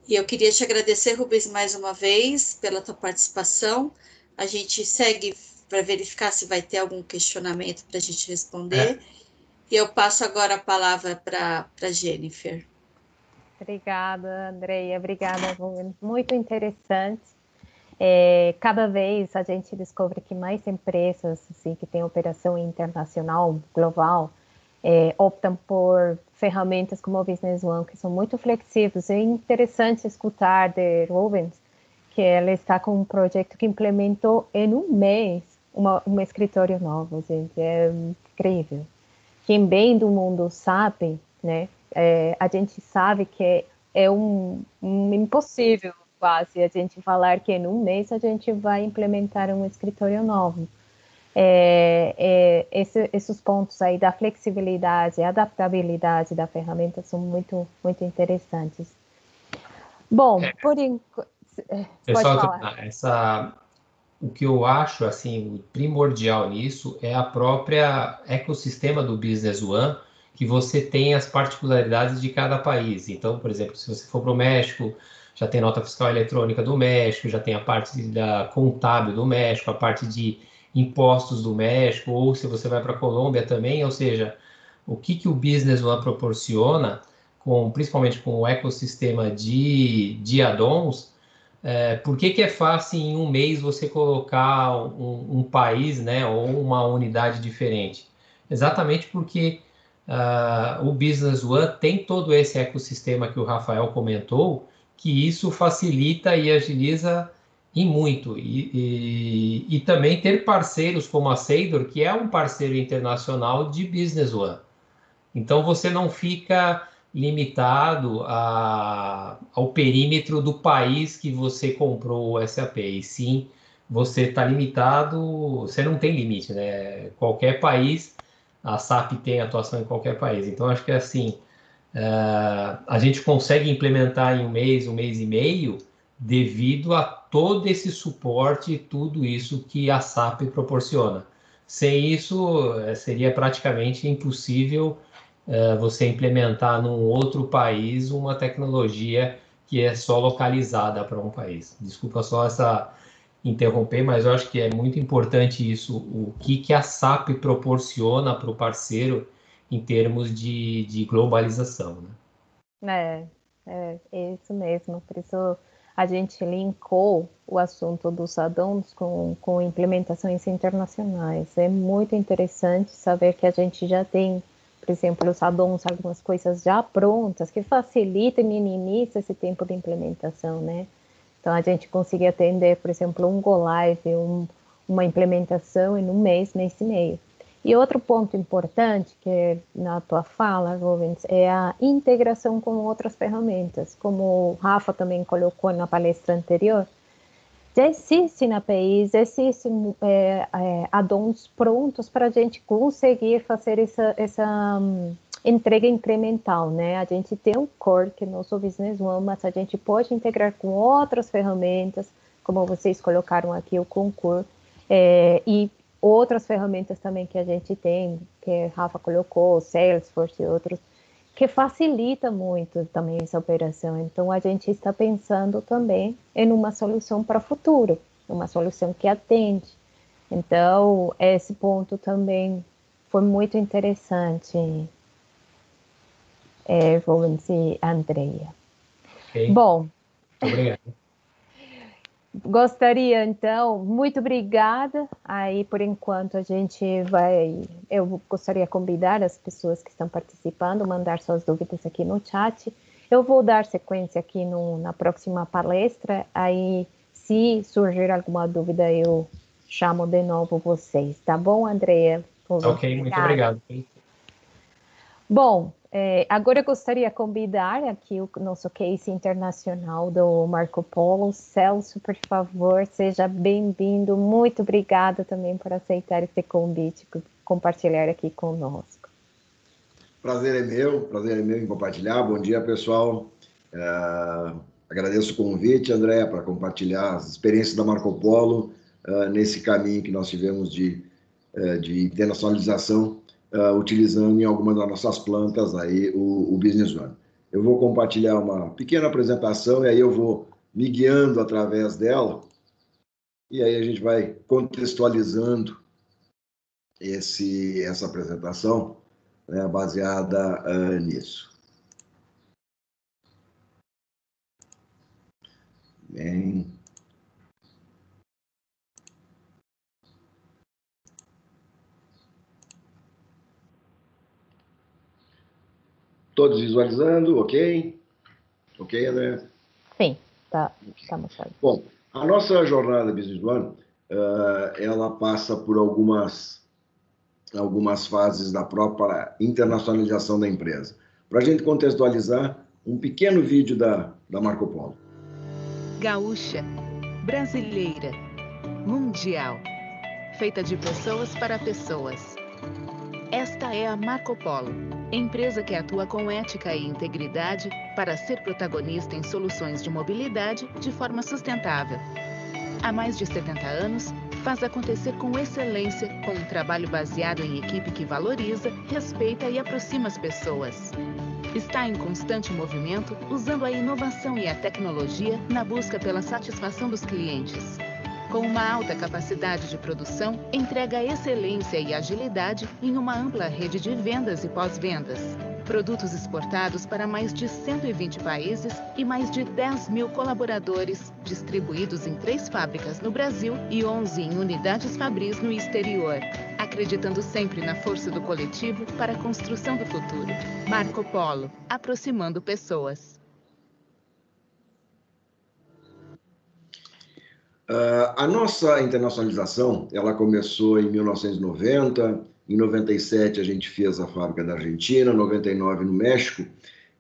E eu queria te agradecer, Rubens, mais uma vez pela tua participação. A gente segue para verificar se vai ter algum questionamento para a gente responder. E eu passo agora a palavra para a Jennifer. Obrigada, Andreia. Obrigada, Rubens. Muito interessante. Cada vez a gente descobre que mais empresas assim, que têm operação internacional, global, optam por ferramentas como o Business One, que são muito flexíveis. É interessante escutar de Rubens que ela está com um projeto que implementou em um mês um escritório novo, gente. É incrível. Quem vem do mundo sabe, né? A gente sabe que é um impossível quase a gente falar que em um mês a gente vai implementar um escritório novo. Esses pontos aí da flexibilidade e adaptabilidade da ferramenta são muito, muito interessantes. Bom, por enquanto... Pode falar. O que eu acho assim, primordial nisso é a própria ecossistema do Business One, que você tem as particularidades de cada país. Então, por exemplo, se você for para o México, já tem nota fiscal eletrônica do México, já tem a parte da contábil do México, a parte de impostos do México, ou se você vai para a Colômbia também, ou seja, o que o Business One proporciona, principalmente com o ecossistema de add-ons, por que é fácil em um mês você colocar um país, né, ou uma unidade diferente? Exatamente porque o Business One tem todo esse ecossistema que o Rafael comentou, que isso facilita e agiliza em muito. E também ter parceiros como a Seidor, que é um parceiro internacional de Business One. Então você não fica limitado ao perímetro do país que você comprou o SAP, e sim você está limitado, você não tem limite, né? Qualquer país, a SAP tem atuação em qualquer país. Então acho que assim, a gente consegue implementar em um mês e meio, devido a todo esse suporte e tudo isso que a SAP proporciona. Sem isso, seria praticamente impossível você implementar num outro país uma tecnologia que é só localizada para um país. Desculpa só interromper, mas eu acho que é muito importante isso, o que a SAP proporciona para o parceiro em termos de globalização, né? É isso mesmo. Por isso a gente linkou o assunto dos add-ons com implementações internacionais. É muito interessante saber que a gente já tem, por exemplo, os add-ons, algumas coisas já prontas, que facilita e minimiza esse tempo de implementação, né? Então, a gente consegue atender, por exemplo, um go-live, uma implementação em um mês, mês e meio. E outro ponto importante, que na tua fala, Rubens, é a integração com outras ferramentas. Como o Rafa também colocou na palestra anterior, já existe na API, já existem add-ons prontos para a gente conseguir fazer essa entrega incremental, né? A gente tem um core, que é o nosso Business One, mas a gente pode integrar com outras ferramentas, como vocês colocaram aqui, o Concur, e outras ferramentas também que a gente tem, que a Rafa colocou, Salesforce e outros, que facilita muito também essa operação. Então, a gente está pensando também em uma solução para o futuro, uma solução que atende. Então, esse ponto também foi muito interessante. Ervolnes e Andrea. Okay. Bom, muito obrigado. Gostaria, então, muito obrigada. Aí, por enquanto, eu gostaria de convidar as pessoas que estão participando, mandar suas dúvidas aqui no chat. Eu vou dar sequência aqui na próxima palestra, aí, se surgir alguma dúvida, eu chamo de novo vocês, tá bom, Andrea? Ok, muito obrigado. Bom, agora eu gostaria de convidar aqui o nosso case internacional do Marco Polo. Celso, por favor, seja bem-vindo. Muito obrigada também por aceitar esse convite, compartilhar aqui conosco. Prazer é meu em compartilhar. Bom dia, pessoal. Agradeço o convite, André, para compartilhar as experiências da Marco Polo nesse caminho que nós tivemos de internacionalização, utilizando em algumas das nossas plantas aí o Business One. Eu vou compartilhar uma pequena apresentação e aí eu vou me guiando através dela e aí a gente vai contextualizando essa apresentação, né, baseada nisso. Bem... Todos visualizando, ok? Ok, André? Sim, estamos aí. Bom, a nossa jornada Business One, ela passa por algumas fases da própria internacionalização da empresa. Para a gente contextualizar, um pequeno vídeo da Marco Polo. Gaúcha, brasileira, mundial, feita de pessoas para pessoas. Esta é a Marco Polo, empresa que atua com ética e integridade para ser protagonista em soluções de mobilidade de forma sustentável. Há mais de 70 anos, faz acontecer com excelência, com um trabalho baseado em equipe que valoriza, respeita e aproxima as pessoas. Está em constante movimento, usando a inovação e a tecnologia na busca pela satisfação dos clientes. Com uma alta capacidade de produção, entrega excelência e agilidade em uma ampla rede de vendas e pós-vendas. Produtos exportados para mais de 120 países e mais de 10 mil colaboradores, distribuídos em 3 fábricas no Brasil e 11 em unidades fabris no exterior. Acreditando sempre na força do coletivo para a construção do futuro. Marco Polo, aproximando pessoas. A nossa internacionalização, ela começou em 1990, em 97 a gente fez a fábrica da Argentina, 99 no México,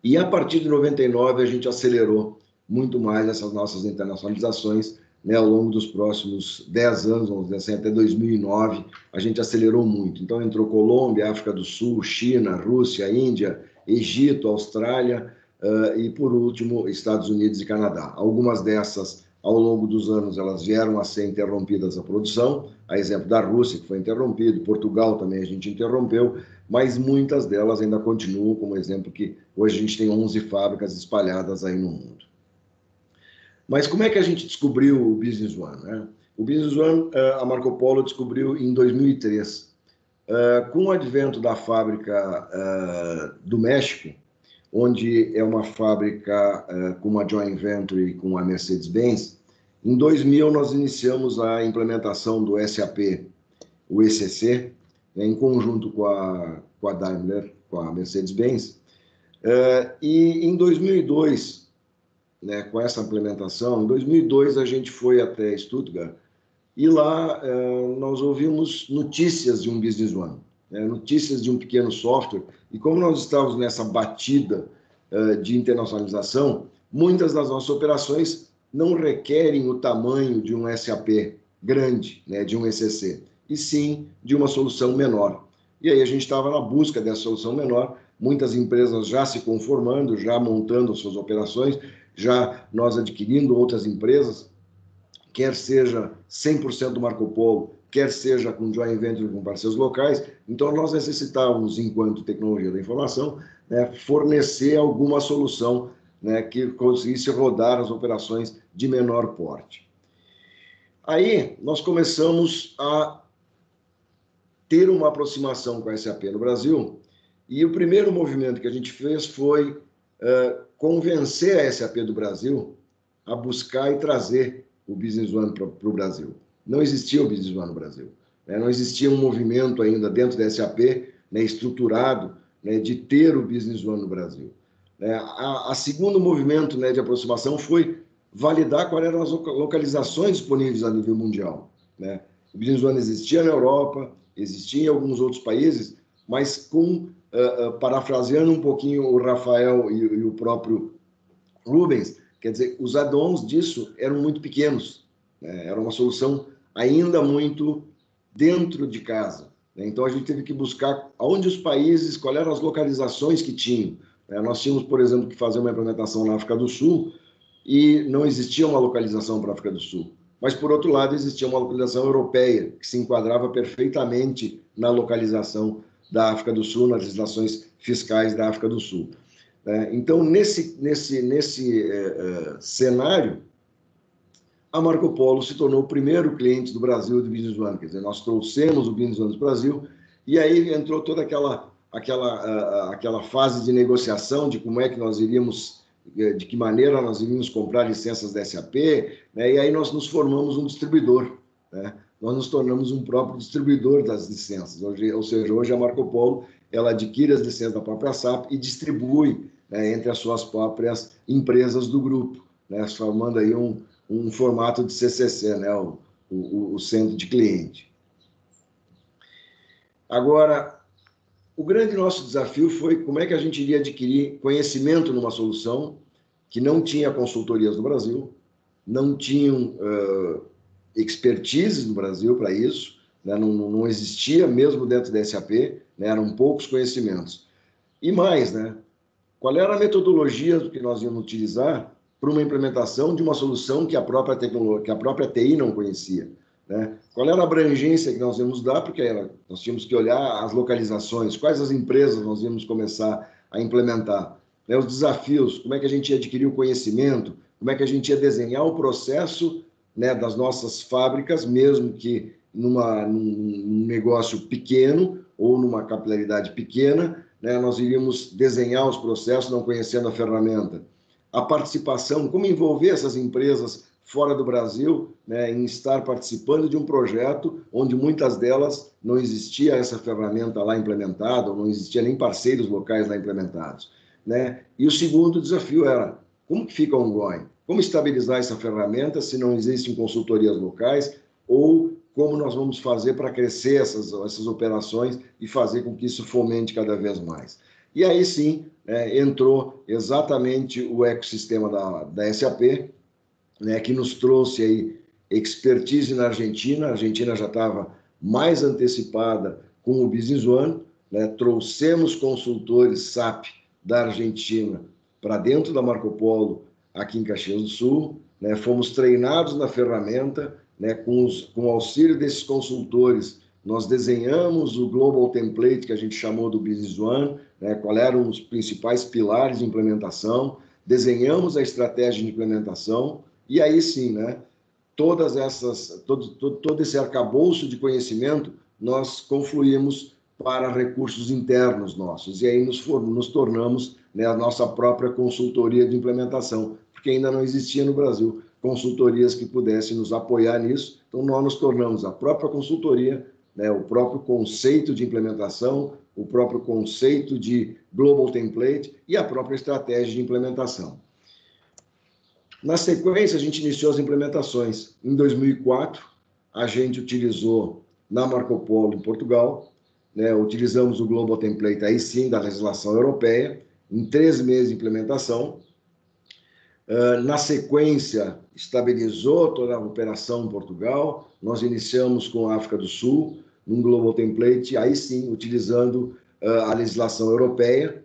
e a partir de 99 a gente acelerou muito mais essas nossas internacionalizações, né, ao longo dos próximos 10 anos, vamos dizer assim, até 2009, a gente acelerou muito. Então entrou Colômbia, África do Sul, China, Rússia, Índia, Egito, Austrália e, por último, Estados Unidos e Canadá. Algumas dessas, ao longo dos anos, elas vieram a ser interrompidas a produção, a exemplo da Rússia, que foi interrompido, Portugal também a gente interrompeu, mas muitas delas ainda continuam, como exemplo que hoje a gente tem 11 fábricas espalhadas aí no mundo. Mas como é que a gente descobriu o Business One, né? O Business One, a Marco Polo descobriu em 2003. Com o advento da fábrica do México, onde é uma fábrica com uma joint venture com a Mercedes-Benz. Em 2000, nós iniciamos a implementação do SAP, o ECC, né, em conjunto com a Daimler, com a Mercedes-Benz. E em 2002, né, com essa implementação, em 2002 a gente foi até Stuttgart e lá nós ouvimos notícias de um Business One. Notícias de um pequeno software, e como nós estávamos nessa batida de internacionalização, muitas das nossas operações não requerem o tamanho de um SAP grande, né, de um ECC, e sim de uma solução menor. E aí a gente estava na busca dessa solução menor, muitas empresas já se conformando, já montando suas operações, já nós adquirindo outras empresas, quer seja 100% do Marco Polo, quer seja com joint venture com parceiros locais. Então, nós necessitávamos, enquanto tecnologia da informação, né, fornecer alguma solução, né, que conseguisse rodar as operações de menor porte. Aí, nós começamos a ter uma aproximação com a SAP no Brasil, E o primeiro movimento que a gente fez foi convencer a SAP do Brasil a buscar e trazer o Business One para o Brasil. Não existia o Business One no Brasil. Não existia um movimento ainda dentro da SAP, estruturado, de ter o Business One no Brasil. A segundo movimento, de aproximação foi validar quais eram as localizações disponíveis a nível mundial. O Business One existia na Europa, existia em alguns outros países, mas parafraseando um pouquinho o Rafael e o próprio Rubens, quer dizer, os add-ons disso eram muito pequenos, era uma solução ainda muito dentro de casa. Então, a gente teve que buscar onde os países, quais eram as localizações que tinham. Nós tínhamos, por exemplo, que fazer uma implementação na África do Sul e não existia uma localização para a África do Sul. Mas, por outro lado, existia uma localização europeia, que se enquadrava perfeitamente na localização da África do Sul, nas legislações fiscais da África do Sul. Então, nesse cenário, a Marco Polo se tornou o primeiro cliente do Brasil de Business One. Quer dizer, nós trouxemos o Business One do Brasil e aí entrou toda aquela fase de negociação de como é que nós iríamos, de que maneira nós iríamos comprar licenças da SAP, e aí nós nos formamos um distribuidor. Nós nos tornamos um próprio distribuidor das licenças. Ou seja, hoje a Marco Polo ela adquire as licenças da própria SAP e distribui entre as suas próprias empresas do grupo, formando aí um formato de CCC, o centro de cliente. Agora, o grande nosso desafio foi como é que a gente iria adquirir conhecimento numa solução que não tinha consultorias no Brasil, não tinham expertise no Brasil para isso, não existia mesmo dentro da SAP, eram poucos conhecimentos. E mais, qual era a metodologia que nós íamos utilizar para uma implementação de uma solução que a própria TI não conhecia? Qual era a abrangência que nós íamos dar, porque nós tínhamos que olhar as localizações, quais as empresas nós íamos começar a implementar, os desafios, como é que a gente ia adquirir o conhecimento, como é que a gente ia desenhar o processo das nossas fábricas, mesmo que num negócio pequeno ou numa capilaridade pequena, nós iríamos desenhar os processos não conhecendo a ferramenta. A participação, como envolver essas empresas fora do Brasil, em estar participando de um projeto onde muitas delas não existia essa ferramenta lá implementada, ou não existia nem parceiros locais lá implementados. E o segundo desafio era, como que fica ongoing? Como estabilizar essa ferramenta se não existem consultorias locais, ou como nós vamos fazer para crescer essas operações e fazer com que isso fomente cada vez mais. E aí sim, entrou exatamente o ecossistema da SAP, que nos trouxe aí expertise na Argentina. A Argentina já estava mais antecipada com o Business One, trouxemos consultores SAP da Argentina para dentro da Marco Polo, aqui em Caxias do Sul, fomos treinados na ferramenta, com o auxílio desses consultores, nós desenhamos o Global Template, que a gente chamou do Business One, quais eram os principais pilares de implementação, desenhamos a estratégia de implementação, e aí sim, todo esse arcabouço de conhecimento, nós confluímos para recursos internos nossos, e aí nos tornamos a nossa própria consultoria de implementação, porque ainda não existia no Brasil consultorias que pudessem nos apoiar nisso, então nós nos tornamos a própria consultoria, o próprio conceito de implementação, o próprio conceito de Global Template e a própria estratégia de implementação. Na sequência, a gente iniciou as implementações. Em 2004, a gente utilizou na Marco Polo, em Portugal, utilizamos o Global Template, aí sim, da legislação europeia, em 3 meses de implementação. Na sequência, estabilizou toda a operação em Portugal, nós iniciamos com a África do Sul, num Global Template, aí sim, utilizando a legislação europeia,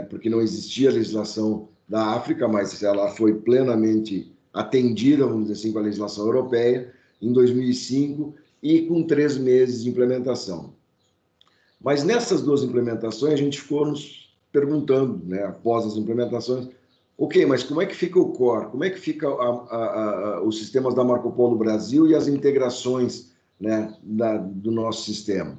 porque não existia legislação da África, mas ela foi plenamente atendida, vamos dizer assim, com a legislação europeia, em 2005, e com 3 meses de implementação. Mas nessas 2 implementações, a gente ficou nos perguntando, após as implementações, ok, mas como é que fica o core? Como é que fica os sistemas da Marco Polo Brasil e as integrações do nosso sistema?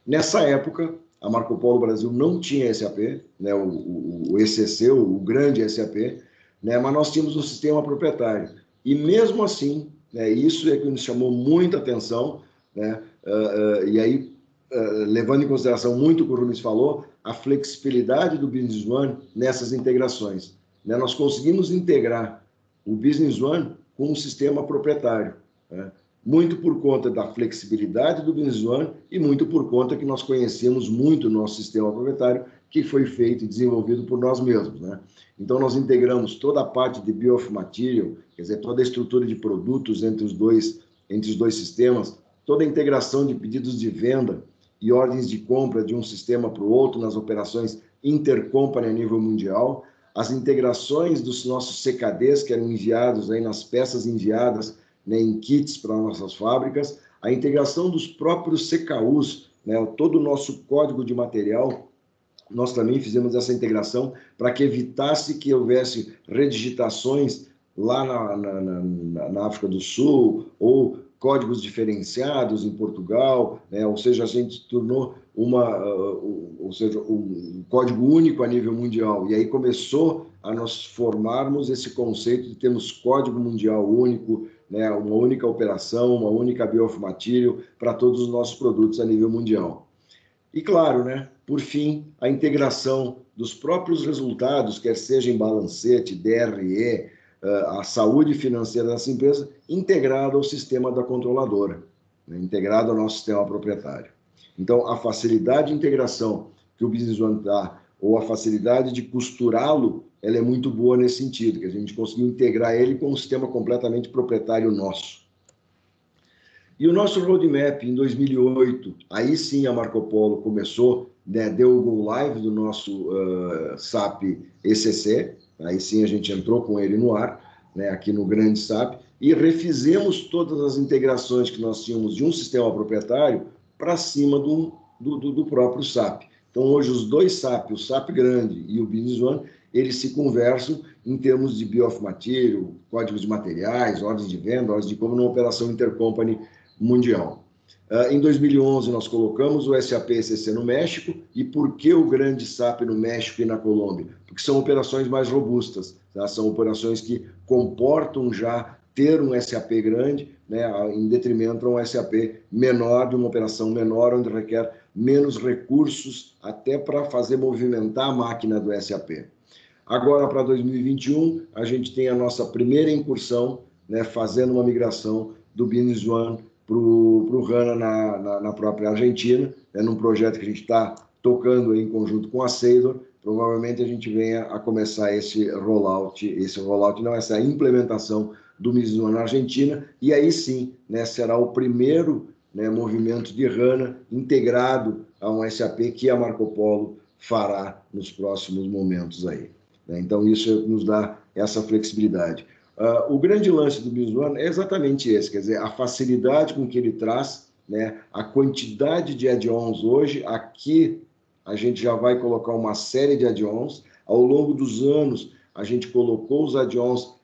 Nessa época, a Marco Polo Brasil não tinha SAP, né, o ECC, o grande SAP, né, mas nós tínhamos um sistema proprietário. E mesmo assim, né, isso é que nos chamou muita atenção, né, e aí, levando em consideração muito o que o Rubens falou, a flexibilidade do Business One nessas integrações. Né, nós conseguimos integrar o Business One com um sistema proprietário, né, muito por conta da flexibilidade do Business One e muito por conta que nós conhecemos muito o nosso sistema proprietário, que foi feito e desenvolvido por nós mesmos, né? Então, nós integramos toda a parte de Bill of Material, quer dizer, toda a estrutura de produtos entre os dois sistemas, toda a integração de pedidos de venda e ordens de compra de um sistema para o outro nas operações intercompany a nível mundial, as integrações dos nossos CKDs, que eram enviados aí nas peças enviadas, né, em kits para nossas fábricas, a integração dos próprios CKUs, né, todo o nosso código de material, nós também fizemos essa integração para que evitasse que houvesse redigitações lá na África do Sul ou códigos diferenciados em Portugal, né, ou seja, a gente tornou um código único a nível mundial, e aí começou a nós formarmos esse conceito de termos código mundial único, né, uma única operação, uma única Bill of Material para todos os nossos produtos a nível mundial. E claro, né, por fim, a integração dos próprios resultados, quer seja em balancete, DRE, a saúde financeira dessa empresa, integrada ao sistema da controladora, né, integrado ao nosso sistema proprietário. Então, a facilidade de integração que o Business One dá, ou a facilidade de costurá-lo, ela é muito boa nesse sentido, que a gente conseguiu integrar ele com um sistema completamente proprietário nosso. E o nosso roadmap em 2008, aí sim a Marco Polo começou, né, deu o go live do nosso SAP ECC, aí sim a gente entrou com ele no ar, né, aqui no grande SAP, e refizemos todas as integrações que nós tínhamos de um sistema proprietário para cima do próprio SAP. Então, hoje, os dois SAP, o SAP grande e o Business One, eles se conversam em termos de Bill of Material, códigos de materiais, ordens de venda, ordens de compra, numa operação intercompany mundial. Em 2011, nós colocamos o SAP ECC no México. E por que o grande SAP no México e na Colômbia? Porque são operações mais robustas, tá? São operações que comportam já ter um SAP grande, né, em detrimento a um SAP menor, de uma operação menor, onde requer menos recursos até para fazer movimentar a máquina do SAP. Agora, para 2021, a gente tem a nossa primeira incursão, né, fazendo uma migração do Business One para o HANA na própria Argentina, né, num projeto que a gente está tocando aí em conjunto com a Seidor. Provavelmente a gente venha a começar essa implementação do Business One na Argentina, e aí sim, né, será o primeiro, né, movimento de HANA integrado a um SAP que a Marco Polo fará nos próximos momentos aí. Né? Então, isso nos dá essa flexibilidade. O grande lance do Business One é exatamente esse, quer dizer, a facilidade com que ele traz, né, a quantidade de add-ons hoje. Aqui a gente já vai colocar uma série de add-ons. Ao longo dos anos, a gente colocou os add-ons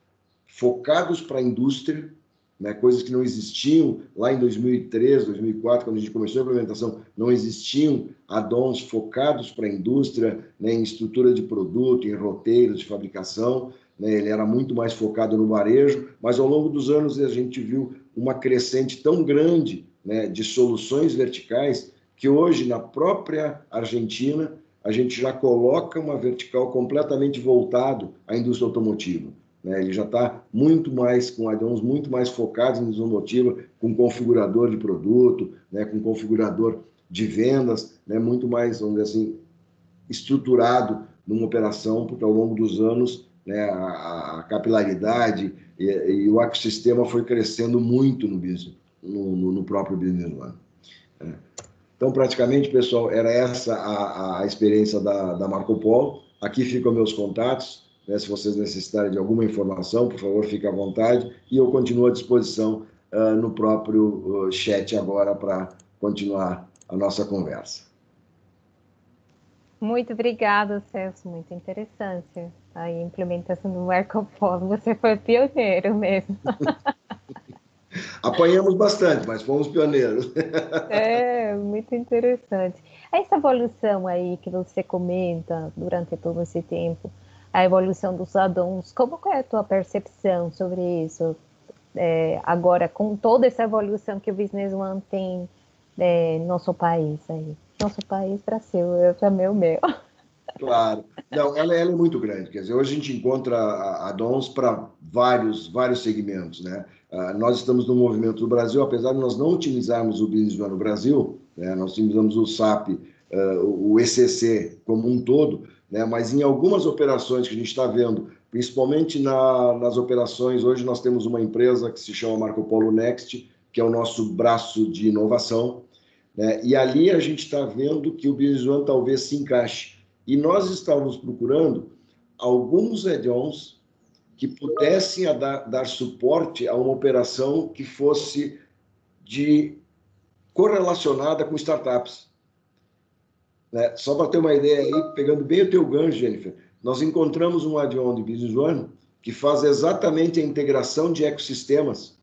focados para a indústria, né, coisas que não existiam lá em 2003, 2004, quando a gente começou a implementação, não existiam add-ons focados para a indústria, né, em estrutura de produto, em roteiros de fabricação, né, ele era muito mais focado no varejo, mas ao longo dos anos a gente viu uma crescente tão grande, né, de soluções verticais, que hoje na própria Argentina a gente já coloca uma vertical completamente voltado à indústria automotiva. Ele já está muito mais com add-ons muito mais focados em indústria automotiva, com configurador de produto, né, com configurador de vendas, né, muito mais, vamos dizer assim, estruturado numa operação, porque ao longo dos anos, né, a capilaridade e o ecossistema foi crescendo muito no próprio Business One. Então, praticamente, pessoal, era essa a experiência da Marco Polo. Aqui ficam meus contatos. Se vocês necessitarem de alguma informação, por favor, fique à vontade, e eu continuo à disposição no próprio chat agora para continuar a nossa conversa. Muito obrigada, Celso, muito interessante a implementação do Marco Polo, você foi pioneiro mesmo. Apanhamos bastante, mas fomos pioneiros. É, muito interessante. Essa evolução aí que você comenta durante todo esse tempo, a evolução dos addons, como que é a tua percepção sobre isso? Agora, com toda essa evolução que o Business One tem no nosso país aí. Nosso país, Brasil, eu chamei o meu. Claro. Não, ela é muito grande. Quer dizer, hoje a gente encontra add-ons para vários segmentos, né? Nós estamos no movimento do Brasil, apesar de nós não utilizarmos o Business One no Brasil, né? Nós utilizamos o SAP, o ECC como um todo, né? Mas em algumas operações que a gente está vendo, principalmente nas operações, hoje nós temos uma empresa que se chama Marco Polo Next, que é o nosso braço de inovação, né? E ali a gente está vendo que o Business One talvez se encaixe. E nós estávamos procurando alguns add-ons que pudessem dar suporte a uma operação que fosse correlacionada com startups. Né? Só para ter uma ideia aí, pegando bem o teu gancho, Jennifer, nós encontramos um add-on de Business One que faz exatamente a integração de ecossistemas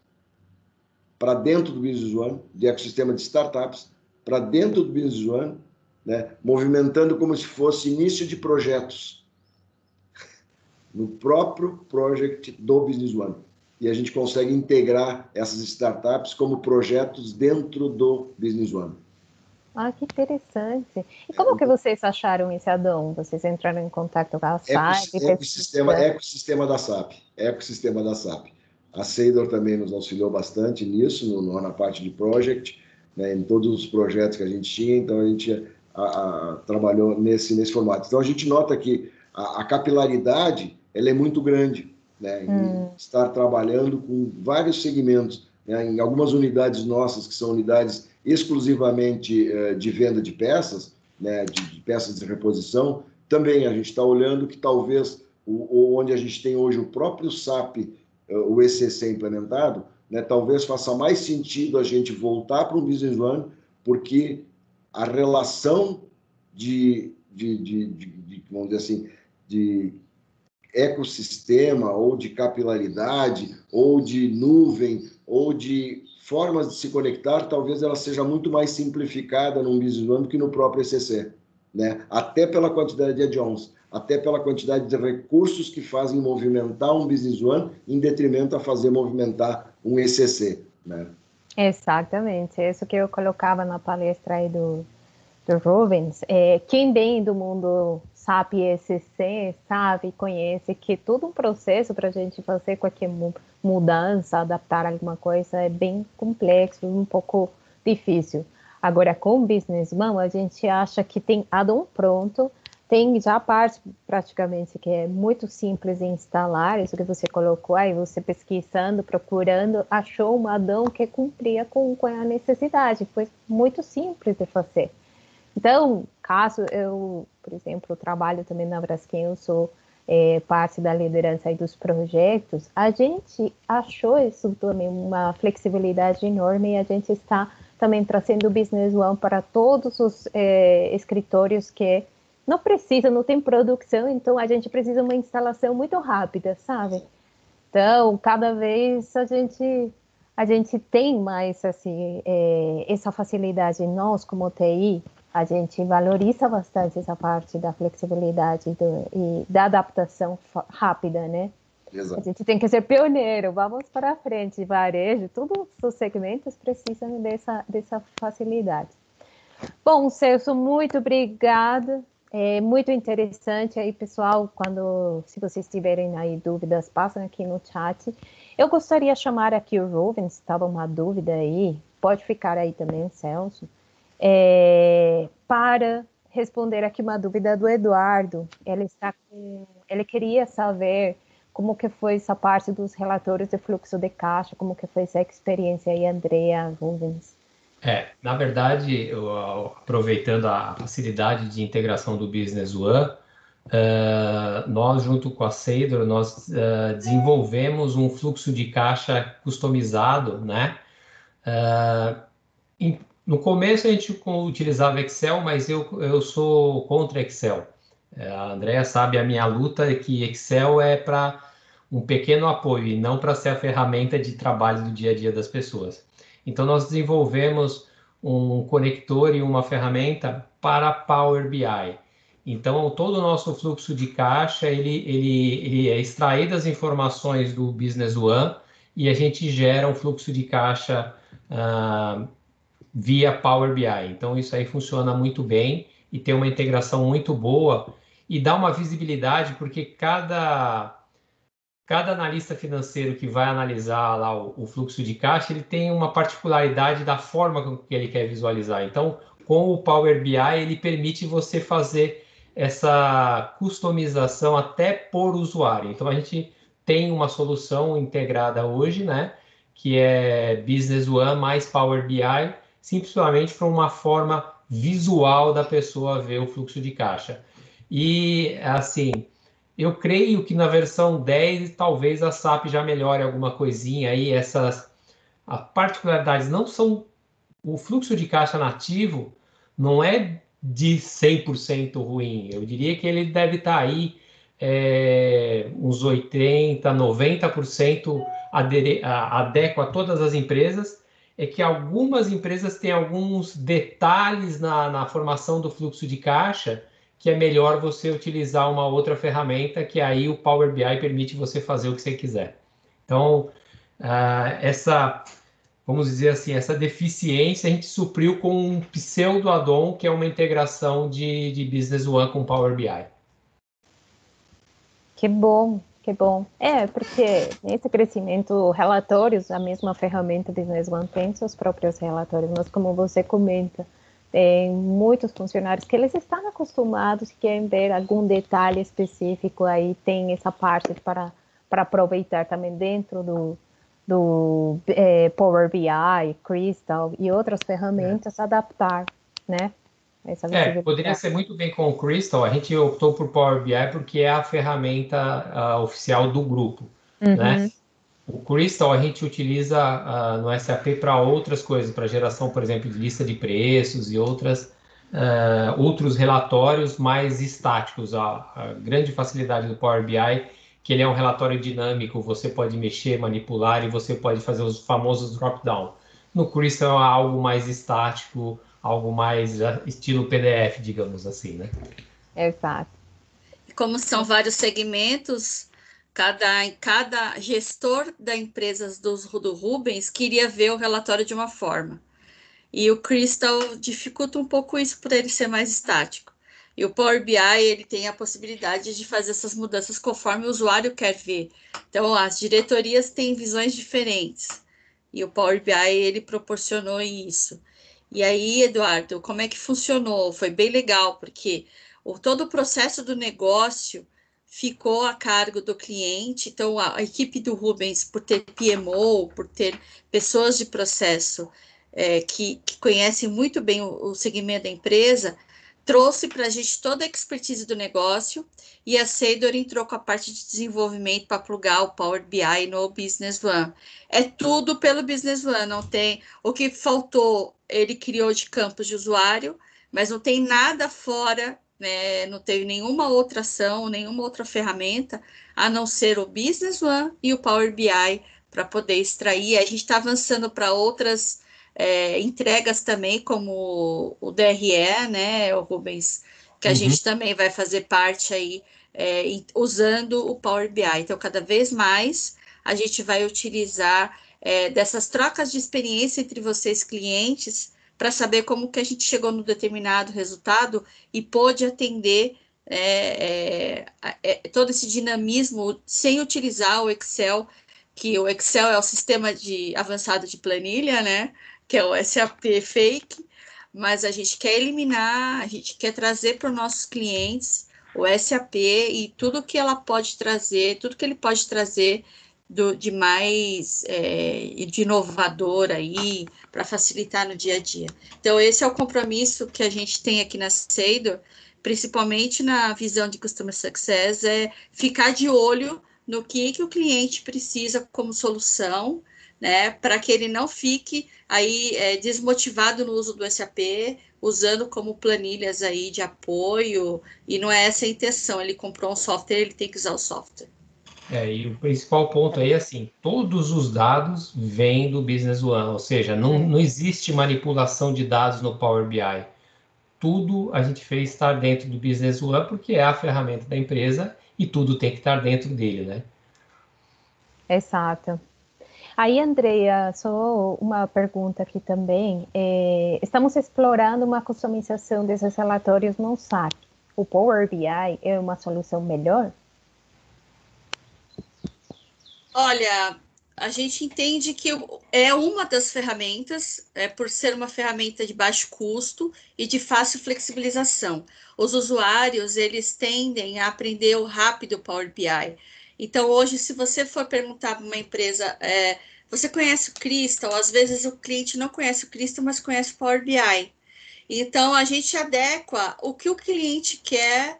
para dentro do Business One, de ecossistema de startups, para dentro do Business One, né? Movimentando como se fosse início de projetos no próprio project do Business One. E a gente consegue integrar essas startups como projetos dentro do Business One. Ah, que interessante. E como que vocês acharam esse add-on? Vocês entraram em contato com a SAP? Ecossistema da SAP. Ecossistema da SAP. A Seidor também nos auxiliou bastante nisso, na parte de project, né, em todos os projetos que a gente tinha, então a gente trabalhou nesse formato. Então a gente nota que a capilaridade ela é muito grande, né, em estar trabalhando com vários segmentos, né, em algumas unidades nossas, que são unidades exclusivamente de venda de peças, né, de peças de reposição, também a gente está olhando que talvez onde a gente tem hoje o próprio SAP, o ECC implementado, né, talvez faça mais sentido a gente voltar para um Business One, porque a relação vamos dizer assim, de ecossistema, ou de capilaridade, ou de nuvem, ou de formas de se conectar, talvez ela seja muito mais simplificada num Business One do que no próprio ECC, né? Até pela quantidade de add-ons, até pela quantidade de recursos que fazem movimentar um Business One em detrimento a fazer movimentar um ECC, né? Exatamente, isso que eu colocava na palestra aí do Rubens. Quem vem do mundo SAP e ECC sabe, conhece que todo um processo para a gente fazer qualquer mudança, adaptar alguma coisa é bem complexo, um pouco difícil. Agora, com o Business One, a gente acha que tem add-on pronto, tem já a parte praticamente que é muito simples de instalar, isso que você colocou aí, você pesquisando, procurando, achou um add-on que cumpria com a necessidade, foi muito simples de fazer. Então, caso eu, por exemplo, trabalho também na Braskem, eu sou parte da liderança aí dos projetos, a gente achou isso também uma flexibilidade enorme e a gente está também trazendo o Business One para todos os escritórios que não precisa, não tem produção, então a gente precisa de uma instalação muito rápida, sabe? Então, cada vez a gente tem mais assim, essa facilidade. Nós, como TI, a gente valoriza bastante essa parte da flexibilidade e da adaptação rápida, né? Exato. A gente tem que ser pioneiro, vamos para frente, varejo, todos os segmentos precisam dessa facilidade. Bom, Celso, muito obrigada. É muito interessante aí, pessoal, se vocês tiverem aí dúvidas, passem aqui no chat. Eu gostaria de chamar aqui o Rubens, se estava uma dúvida aí, pode ficar aí também, Celso, para responder aqui uma dúvida do Eduardo. Ele queria saber como que foi essa parte dos relatórios de fluxo de caixa, como que foi essa experiência aí, Andrea, Rubens. Na verdade, aproveitando a facilidade de integração do Business One, nós, junto com a Seidor, nós desenvolvemos um fluxo de caixa customizado, né? No começo a gente utilizava Excel, mas eu sou contra Excel. A Andrea sabe, a minha luta é que Excel é para um pequeno apoio e não para ser a ferramenta de trabalho do dia a dia das pessoas. Então, nós desenvolvemos um conector e uma ferramenta para Power BI. Então, todo o nosso fluxo de caixa, ele é extraído das informações do Business One e a gente gera um fluxo de caixa via Power BI. Então, isso aí funciona muito bem e tem uma integração muito boa e dá uma visibilidade, porque cada analista financeiro que vai analisar lá o fluxo de caixa, ele tem uma particularidade da forma com que ele quer visualizar. Então, com o Power BI, ele permite você fazer essa customização até por usuário. Então, a gente tem uma solução integrada hoje, né, que é Business One mais Power BI, simplesmente para uma forma visual da pessoa ver o fluxo de caixa. E, assim, eu creio que na versão 10, talvez a SAP já melhore alguma coisinha aí. Essas particularidades não são... O fluxo de caixa nativo não é de 100% ruim. Eu diria que ele deve estar aí uns 80%, 90% adequa a todas as empresas. É que algumas empresas têm alguns detalhes na formação do fluxo de caixa que é melhor você utilizar uma outra ferramenta, que aí o Power BI permite você fazer o que você quiser. Então, vamos dizer assim, essa deficiência a gente supriu com um pseudo add-on, que é uma integração de Business One com Power BI. Que bom, que bom. Porque nesse crescimento, relatórios, a mesma ferramenta Business One tem seus próprios relatórios, mas como você comenta, tem muitos funcionários que eles estão acostumados, querem ver algum detalhe específico, aí tem essa parte para aproveitar também dentro do Power BI, Crystal e outras ferramentas, adaptar, né? Poderia ser muito bem com o Crystal. A gente optou por Power BI porque é a ferramenta oficial do grupo, né? O Crystal a gente utiliza no SAP para outras coisas, para geração, por exemplo, de lista de preços e outros relatórios mais estáticos. A grande facilidade do Power BI, que ele é um relatório dinâmico, você pode mexer, manipular e você pode fazer os famosos drop-down. No Crystal é algo mais estático, algo mais estilo PDF, digamos assim, né? Exato. E como são vários segmentos, cada gestor da empresa do Rubens queria ver o relatório de uma forma. E o Crystal dificulta um pouco isso por ele ser mais estático. E o Power BI, ele tem a possibilidade de fazer essas mudanças conforme o usuário quer ver. Então, as diretorias têm visões diferentes. E o Power BI, ele proporcionou isso. E aí, Eduardo, como é que funcionou? Foi bem legal, porque todo o processo do negócio ficou a cargo do cliente. Então, a equipe do Rubens, por ter PMO, por ter pessoas de processo que conhecem muito bem o segmento da empresa, trouxe para a gente toda a expertise do negócio, e a Seidor entrou com a parte de desenvolvimento para plugar o Power BI no Business One. É tudo pelo Business One, não tem... O que faltou, ele criou de campos de usuário, mas não tem nada fora, né? Não teve nenhuma outra ação, nenhuma outra ferramenta, a não ser o Business One e o Power BI para poder extrair. A gente está avançando para outras entregas também, como o DRE, né, o Rubens, que a gente também vai fazer parte aí, usando o Power BI. Então, cada vez mais a gente vai utilizar dessas trocas de experiência entre vocês, clientes, para saber como que a gente chegou no determinado resultado e pôde atender todo esse dinamismo sem utilizar o Excel, que o Excel é o sistema avançado de planilha, né? Que é o SAP fake, mas a gente quer eliminar, a gente quer trazer para os nossos clientes o SAP e tudo que ela pode trazer, tudo que ele pode trazer de mais de inovador aí, para facilitar no dia a dia. Então, esse é o compromisso que a gente tem aqui na Seidor, principalmente na visão de Customer Success, é ficar de olho no que o cliente precisa como solução, né, para que ele não fique aí desmotivado no uso do SAP, usando como planilhas aí de apoio, e não é essa a intenção. Ele comprou um software, ele tem que usar o software. E o principal ponto aí é assim, todos os dados vêm do Business One, ou seja, não existe manipulação de dados no Power BI. Tudo a gente fez estar dentro do Business One porque é a ferramenta da empresa e tudo tem que estar dentro dele, né? Exato. Aí, Andrea, só uma pergunta aqui também. Estamos explorando uma customização desses relatórios no SAP. O Power BI é uma solução melhor? Olha, a gente entende que é uma das ferramentas, por ser uma ferramenta de baixo custo e de fácil flexibilização. Os usuários, eles tendem a aprender rápido o Power BI. Então, hoje, se você for perguntar para uma empresa, você conhece o Crystal? Às vezes o cliente não conhece o Crystal, mas conhece o Power BI. Então, a gente adequa o que o cliente quer,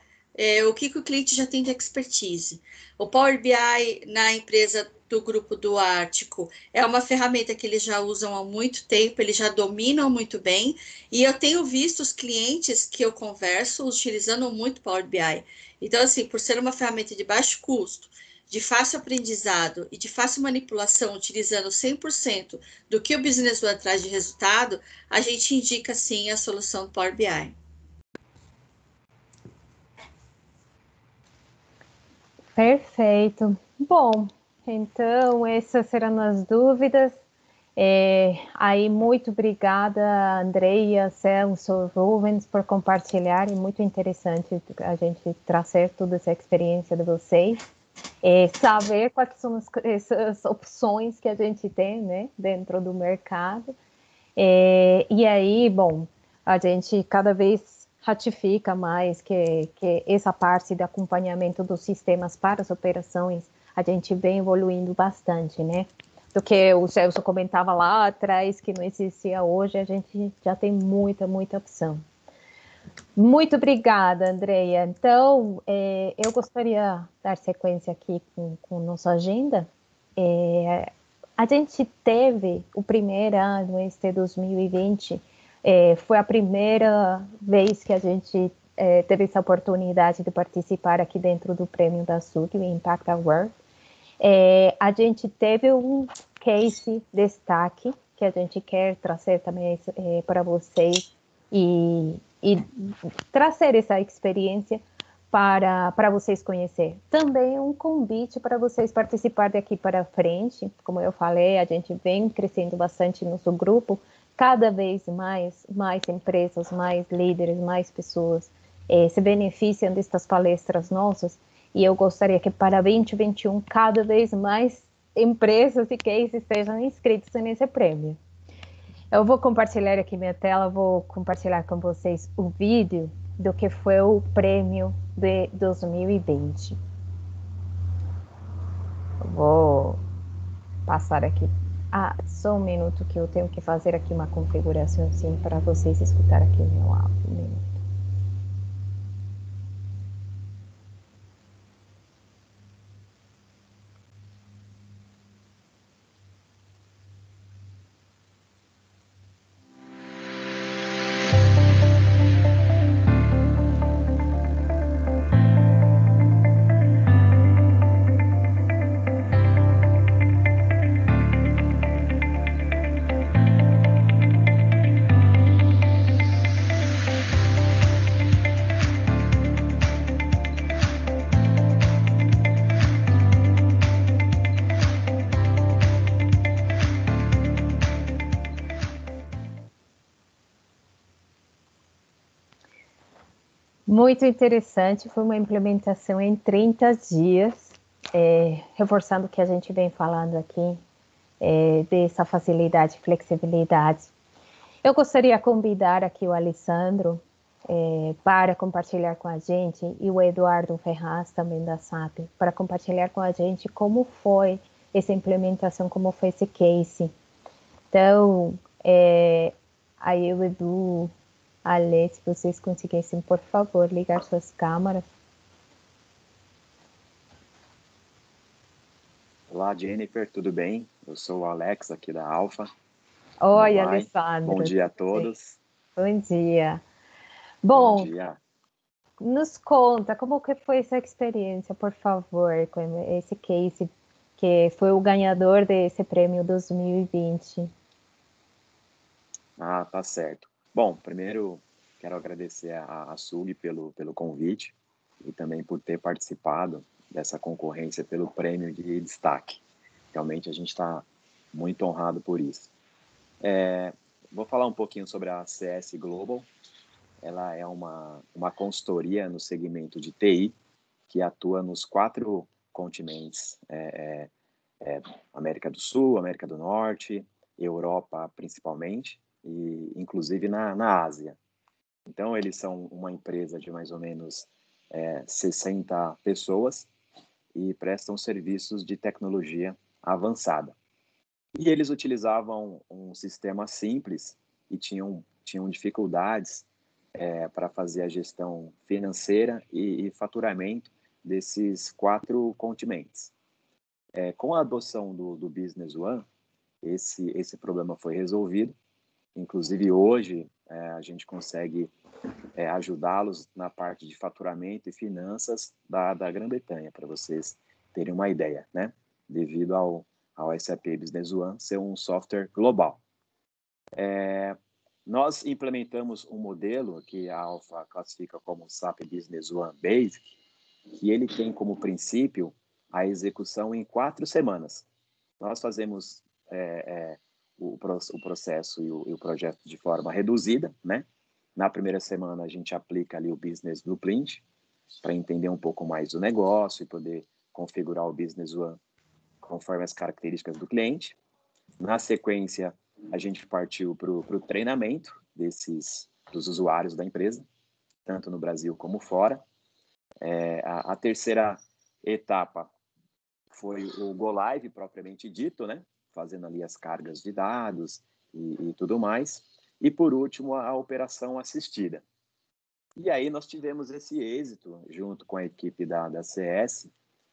o que o cliente já tem de expertise. O Power BI na empresa do grupo do Ártico é uma ferramenta que eles já usam há muito tempo, eles já dominam muito bem, e eu tenho visto os clientes que eu converso utilizando muito Power BI. Então, assim, por ser uma ferramenta de baixo custo, de fácil aprendizado e de fácil manipulação, utilizando 100% do que o Business One traz de resultado, a gente indica sim a solução do Power BI. Perfeito. Bom, então essas serão as dúvidas. Aí, muito obrigada, Andrea, Celso, Rubens, por compartilhar. É muito interessante a gente trazer toda essa experiência de vocês. Saber quais são essas opções que a gente tem, né, dentro do mercado. E aí, bom, a gente cada vez ratifica mais que essa parte de acompanhamento dos sistemas para as operações, a gente vem evoluindo bastante, né? Do que o Celso comentava lá atrás, que não existia hoje, a gente já tem muita opção. Muito obrigada, Andrea. Então, eu gostaria de dar sequência aqui com nossa agenda. A gente teve o primeiro ano, este 2020, foi a primeira vez que a gente teve essa oportunidade de participar aqui dentro do prêmio da SUG, o Impact Award. A gente teve um case destaque que a gente quer trazer também para vocês e trazer essa experiência para vocês conhecer. Também um convite para vocês participar daqui para frente. Como eu falei, a gente vem crescendo bastante no nosso grupo, cada vez mais empresas, mais líderes, mais pessoas se beneficiam destas palestras nossas. E eu gostaria que para 2021, cada vez mais empresas e cases estejam inscritos nesse prêmio. Eu vou compartilhar aqui minha tela, vou compartilhar com vocês o vídeo do que foi o prêmio de 2020. Eu vou passar aqui. Só um minuto que eu tenho que fazer aqui uma configuração assim para vocês escutarem aqui o meu áudio. Muito interessante, foi uma implementação em 30 dias, reforçando o que a gente vem falando aqui, dessa facilidade e flexibilidade. Eu gostaria de convidar aqui o Alessandro para compartilhar com a gente, e o Eduardo Ferraz, também da SAP, para compartilhar com a gente como foi essa implementação, como foi esse case. Então, aí o Edu, Ale, se vocês conseguissem, por favor, ligar suas câmeras. Olá, Jennifer, tudo bem? Eu sou o Alex, aqui da Alfa. Oi, Alessandro. Bom dia a todos. Bom dia. Bom dia. nos conta como que foi essa experiência, por favor, com esse case que foi o ganhador desse prêmio 2020. Ah, tá certo. Bom, primeiro quero agradecer a SUG pelo convite e também por ter participado dessa concorrência pelo prêmio de destaque. Realmente a gente está muito honrado por isso. Vou falar um pouquinho sobre a CS Global. Ela é uma consultoria no segmento de TI que atua nos 4 continentes, América do Sul, América do Norte, Europa principalmente, e inclusive na Ásia. Então, eles são uma empresa de mais ou menos 60 pessoas e prestam serviços de tecnologia avançada. E eles utilizavam um sistema simples e tinham dificuldades para fazer a gestão financeira e faturamento desses 4 continentes. Com a adoção do Business One, esse problema foi resolvido. Inclusive, hoje, a gente consegue ajudá-los na parte de faturamento e finanças da Grã-Bretanha, para vocês terem uma ideia, né? Devido ao SAP Business One ser um software global. Nós implementamos um modelo que a Alpha classifica como SAP Business One Basic, que ele tem como princípio a execução em 4 semanas. Nós fazemos o processo e o projeto de forma reduzida, né? Na primeira semana, a gente aplica ali o Business Blueprint para entender um pouco mais do negócio e poder configurar o Business One conforme as características do cliente. Na sequência, a gente partiu para o treinamento dos usuários da empresa, tanto no Brasil como fora. A terceira etapa foi o Go Live propriamente dito, né? Fazendo ali as cargas de dados e tudo mais. E, por último, a operação assistida. E aí nós tivemos esse êxito, junto com a equipe da CS,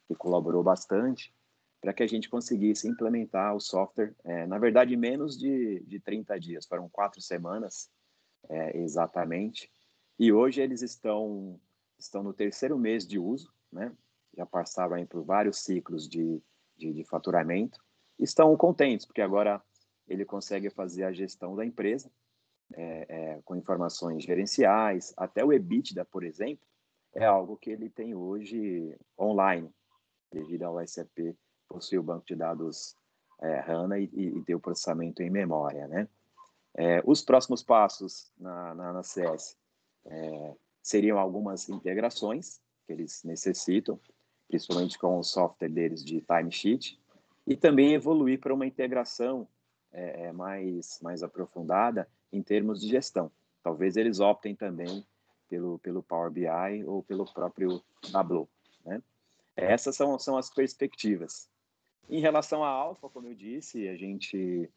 que colaborou bastante, para que a gente conseguisse implementar o software, na verdade, em menos de 30 dias. Foram 4 semanas, exatamente. E hoje eles estão no 3º mês de uso, né? Já passaram aí por vários ciclos de faturamento. Estão contentes, porque agora ele consegue fazer a gestão da empresa, com informações gerenciais, até o EBITDA, por exemplo, é algo que ele tem hoje online, devido ao SAP possuir o banco de dados HANA e ter o processamento em memória, né? Os próximos passos na CS seriam algumas integrações que eles necessitam, principalmente com o software deles de timesheet, e também evoluir para uma integração mais aprofundada em termos de gestão. Talvez eles optem também pelo Power BI ou pelo próprio Tableau, né? Essas são as perspectivas. Em relação à Alpha, como eu disse, a gente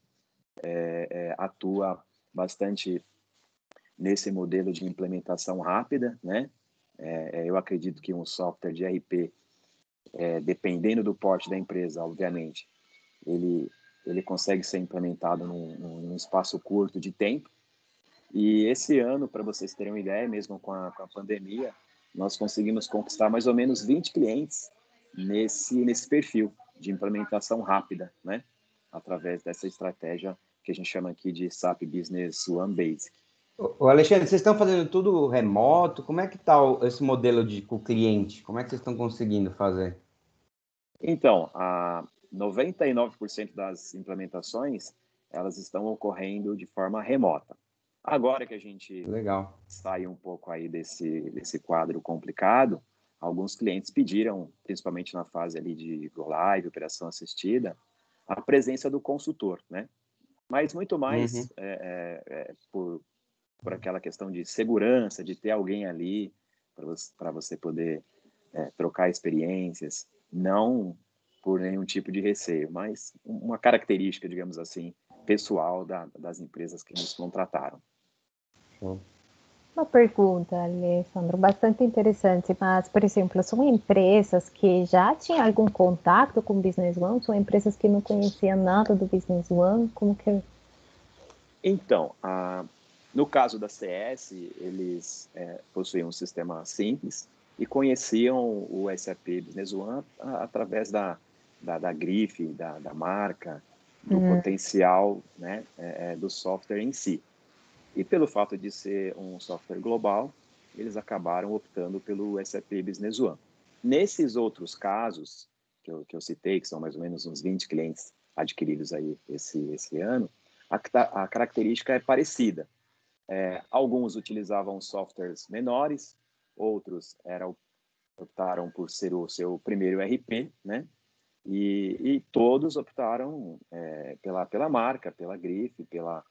atua bastante nesse modelo de implementação rápida, né? Eu acredito que um software de ERP, dependendo do porte da empresa, obviamente, ele consegue ser implementado num espaço curto de tempo. E esse ano, para vocês terem uma ideia, mesmo com a pandemia, nós conseguimos conquistar mais ou menos 20 clientes nesse perfil de implementação rápida, né? Através dessa estratégia que a gente chama aqui de SAP Business One Basic. Ô Alexandre, vocês estão fazendo tudo remoto? Como é que está esse modelo com o cliente? Como é que vocês estão conseguindo fazer? Então, 99% das implementações, elas estão ocorrendo de forma remota. Agora que a gente sai um pouco aí desse quadro complicado, alguns clientes pediram, principalmente na fase ali de Go Live, operação assistida, a presença do consultor, né? Mas muito mais por aquela questão de segurança, de ter alguém ali para você poder trocar experiências, não por nenhum tipo de receio, mas uma característica, digamos assim, pessoal das empresas que nos contrataram. Uma pergunta, Alessandro, bastante interessante, mas, por exemplo, são empresas que já tinham algum contato com o Business One? São empresas que não conheciam nada do Business One? Como que... Então, No caso da CS, eles possuíam um sistema simples e conheciam o SAP Business One através da grife, da marca, do potencial, né, do software em si. E pelo fato de ser um software global, eles acabaram optando pelo SAP Business One. Nesses outros casos que eu citei, que são mais ou menos uns 20 clientes adquiridos aí esse ano, a característica é parecida. Alguns utilizavam softwares menores, outros optaram por ser o seu primeiro ERP, né? E todos optaram pela marca, pela grife, pela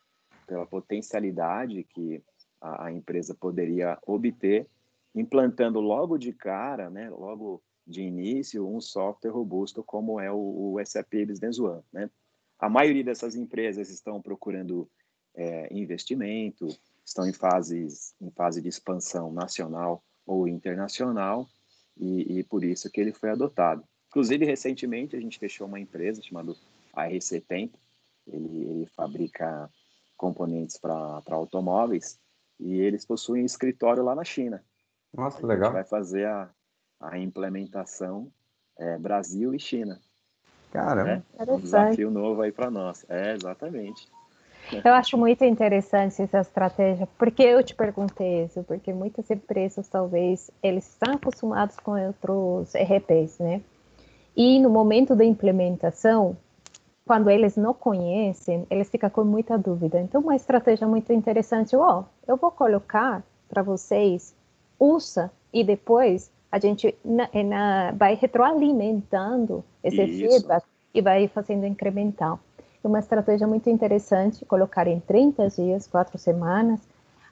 potencialidade que a empresa poderia obter, implantando logo de cara, né, logo de início, um software robusto como é o SAP Business One, né? A maioria dessas empresas estão procurando investimento, estão em fase de expansão nacional ou internacional, e por isso que ele foi adotado. Inclusive, recentemente, a gente fechou uma empresa chamada ARC Tempo. Ele fabrica componentes para automóveis e eles possuem escritório lá na China. Nossa, A legal. gente vai fazer a implementação Brasil e China. Caramba. Um desafio novo aí para nós. Exatamente. Eu acho muito interessante essa estratégia, porque eu te perguntei isso, porque muitas empresas, talvez, eles estão acostumados com outros ERPs, né? E no momento da implementação, quando eles não conhecem, eles ficam com muita dúvida. Então, uma estratégia muito interessante, eu vou colocar para vocês, usa, e depois a gente vai retroalimentando esse feedback e vai fazendo incremental. Uma estratégia muito interessante, colocar em 30 dias, 4 semanas,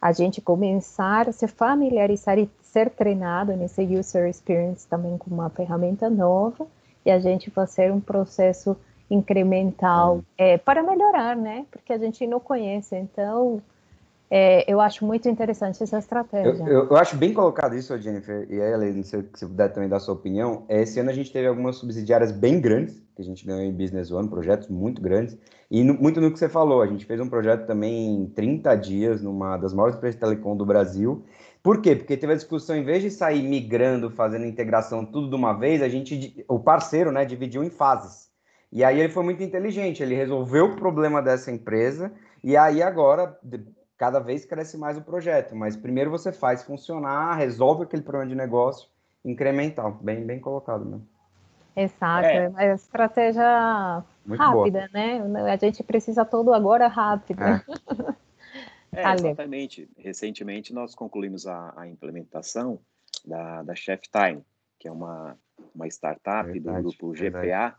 a gente começar a se familiarizar e ser treinado nesse user experience também com uma ferramenta nova, e a gente fazer um processo incremental para melhorar, né? Porque a gente não conhece, então eu acho muito interessante essa estratégia. Eu acho bem colocado isso, Jennifer, e aí, Helena, se você puder também dar a sua opinião. Esse ano a gente teve algumas subsidiárias bem grandes, que a gente ganhou em Business One, projetos muito grandes, e muito no que você falou, a gente fez um projeto também em 30 dias, numa das maiores empresas de telecom do Brasil. Por quê? Porque teve a discussão, em vez de sair migrando, fazendo integração tudo de uma vez, o parceiro, né, dividiu em fases. E aí ele foi muito inteligente, ele resolveu o problema dessa empresa, e aí agora cada vez cresce mais o projeto, mas primeiro você faz funcionar, resolve aquele problema de negócio incremental. Bem, bem colocado mesmo. Exato, é uma estratégia muito rápida, boa, né? A gente precisa tudo agora rápido. Exatamente. Recentemente nós concluímos a implementação da Chef Time, que é uma startup do grupo GPA,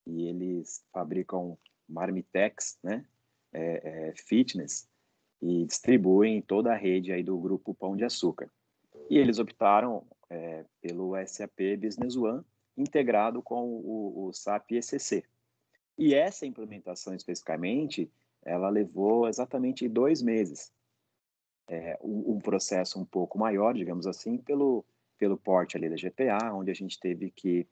e eles fabricam marmitex, né? Fitness, e distribuem toda a rede aí do grupo Pão de Açúcar. E eles optaram pelo SAP Business One, integrado com o SAP ECC. E essa implementação especificamente, ela levou exatamente 2 meses. Um processo um pouco maior, digamos assim, pelo porte ali da GPA, onde a gente teve que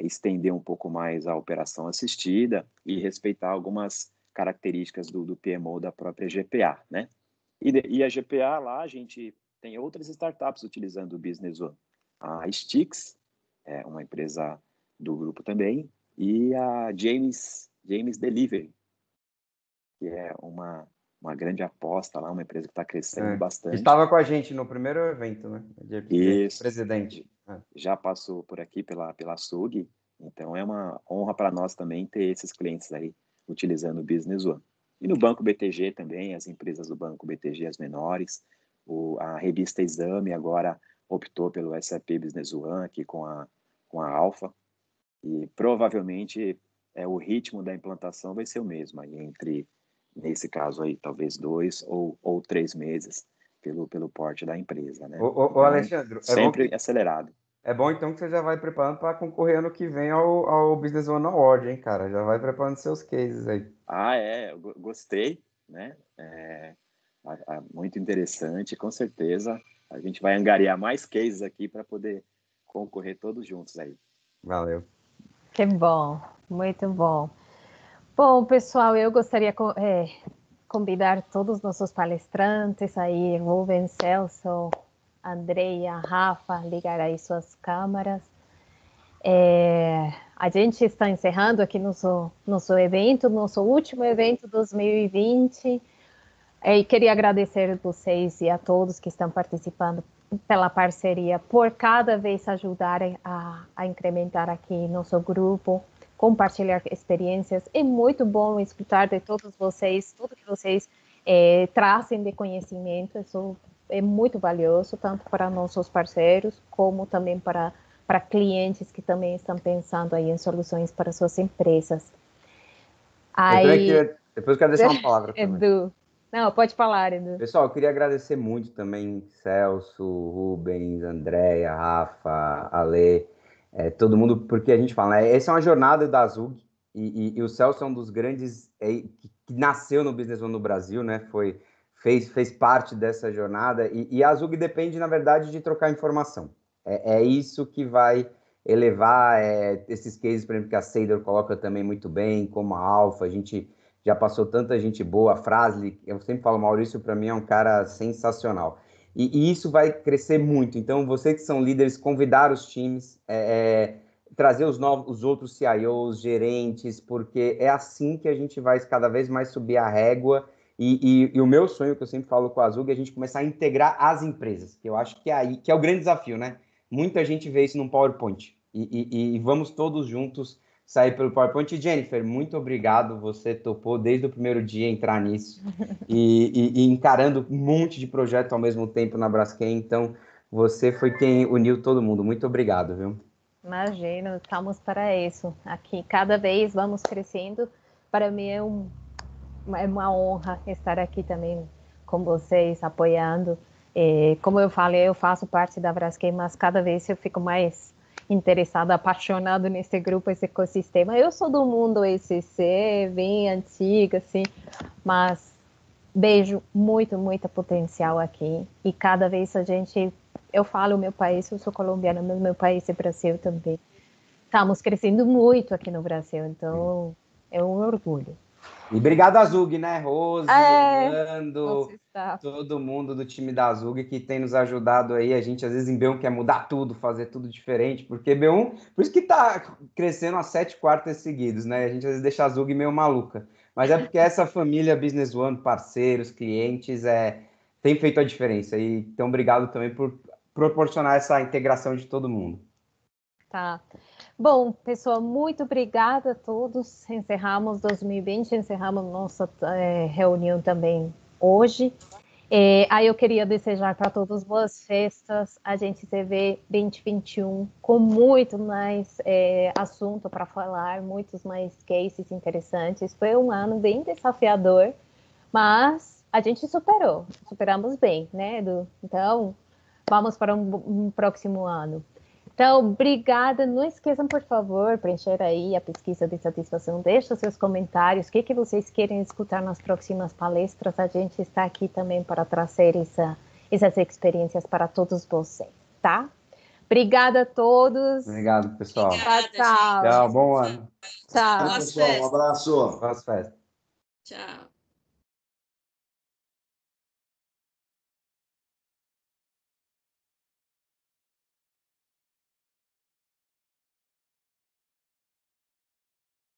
estender um pouco mais a operação assistida e respeitar algumas características do PMO da própria GPA, né? E a GPA lá, a gente tem outras startups utilizando o Business One. A Stix, uma empresa do grupo também, e a James Delivery, que é uma grande aposta lá, uma empresa que está crescendo bastante. Estava com a gente no primeiro evento, né? Isso. Presidente. Já passou por aqui pela SUG, então é uma honra para nós também ter esses clientes aí utilizando o Business One. E no Banco BTG também, as empresas do Banco BTG, as menores, a revista Exame agora optou pelo SAP Business One aqui com a Alfa, e provavelmente o ritmo da implantação vai ser o mesmo, aí nesse caso aí, talvez 2 ou 3 meses pelo porte da empresa, né? Então, Alexandre, sempre acelerado. É bom, então, que você já vai preparando para concorrer ano que vem ao Business One Award, hein, cara? Já vai preparando seus cases aí. Eu gostei, né? Muito interessante, com certeza. A gente vai angariar mais cases aqui para poder concorrer todos juntos aí. Valeu. Que bom, muito bom. Bom, pessoal, eu gostaria convidar todos os nossos palestrantes aí, Rubens, Celso, Andreia, Rafa, ligar aí suas câmeras. A gente está encerrando aqui nosso evento, nosso último evento 2020. E queria agradecer a vocês e a todos que estão participando pela parceria, por cada vez ajudarem a incrementar aqui nosso grupo, compartilhar experiências. É muito bom escutar de todos vocês, tudo que vocês trazem de conhecimento. Isso é muito valioso, tanto para nossos parceiros, como também para clientes que também estão pensando aí em soluções para suas empresas. Depois eu quero deixar uma palavra também. Edu. Não, pode falar, Edu. Pessoal, eu queria agradecer muito também Celso, Rubens, Andréia, Rafa, Ale, todo mundo, porque a gente fala, essa é uma jornada da Zug, e o Celso é um dos grandes que nasceu no Business One no Brasil, né? Fez parte dessa jornada, e a Zug depende, na verdade, de trocar informação. É isso que vai elevar esses cases, por exemplo, que a Seidor coloca também muito bem, como a Alfa, a gente já passou tanta gente boa, a Frasli, eu sempre falo, Maurício, para mim é um cara sensacional. E isso vai crescer muito. Então, vocês que são líderes, convidar os times, trazer os outros CIOs, gerentes, porque é assim que a gente vai cada vez mais subir a régua. E o meu sonho, que eu sempre falo com a Zug, é a gente começar a integrar as empresas, que eu acho que é o grande desafio, né? Muita gente vê isso num PowerPoint. E vamos todos juntos sair pelo PowerPoint. Jennifer, muito obrigado. Você topou desde o primeiro dia entrar nisso e encarando um monte de projeto ao mesmo tempo na Braskem. Então, você foi quem uniu todo mundo. Muito obrigado, viu? Imagino, estamos para isso. Aqui, cada vez vamos crescendo. Para mim é uma honra estar aqui também com vocês, apoiando. Como eu falei, eu faço parte da Braskem, mas cada vez eu fico mais interessada, apaixonada nesse grupo, esse ecossistema. Eu sou do mundo ECC, bem antiga, assim, mas vejo muito potencial aqui. E cada vez eu falo o meu país, eu sou colombiana, mas meu país é Brasil também. Estamos crescendo muito aqui no Brasil, então é um orgulho. E obrigado a Zug, né? Rose, Orlando, todo mundo do time da Zug que tem nos ajudado aí. A gente, às vezes, em B1 quer mudar tudo, fazer tudo diferente, porque B1, por isso que tá crescendo a 7 quartas seguidos, né? A gente, às vezes, deixa a Zug meio maluca. Mas é porque essa família Business One, parceiros, clientes, tem feito a diferença. Então, obrigado também por proporcionar essa integração de todo mundo. Tá. Bom, pessoal, muito obrigada a todos. Encerramos 2020, encerramos nossa reunião também hoje. Aí eu queria desejar para todos boas festas. A gente se vê 2021 com muito mais assunto para falar, muitos mais cases interessantes. Foi um ano bem desafiador, mas a gente superamos bem, né, Edu? Então, vamos para um próximo ano. Então, obrigada. Não esqueçam, por favor, preencher aí a pesquisa de satisfação. Deixa seus comentários. O que vocês querem escutar nas próximas palestras? A gente está aqui também para trazer essas experiências para todos vocês, tá? Obrigada a todos. Obrigado, pessoal. Obrigada, tchau. Tchau, bom ano. Tchau. Pessoal, um abraço. Boas festas. Tchau.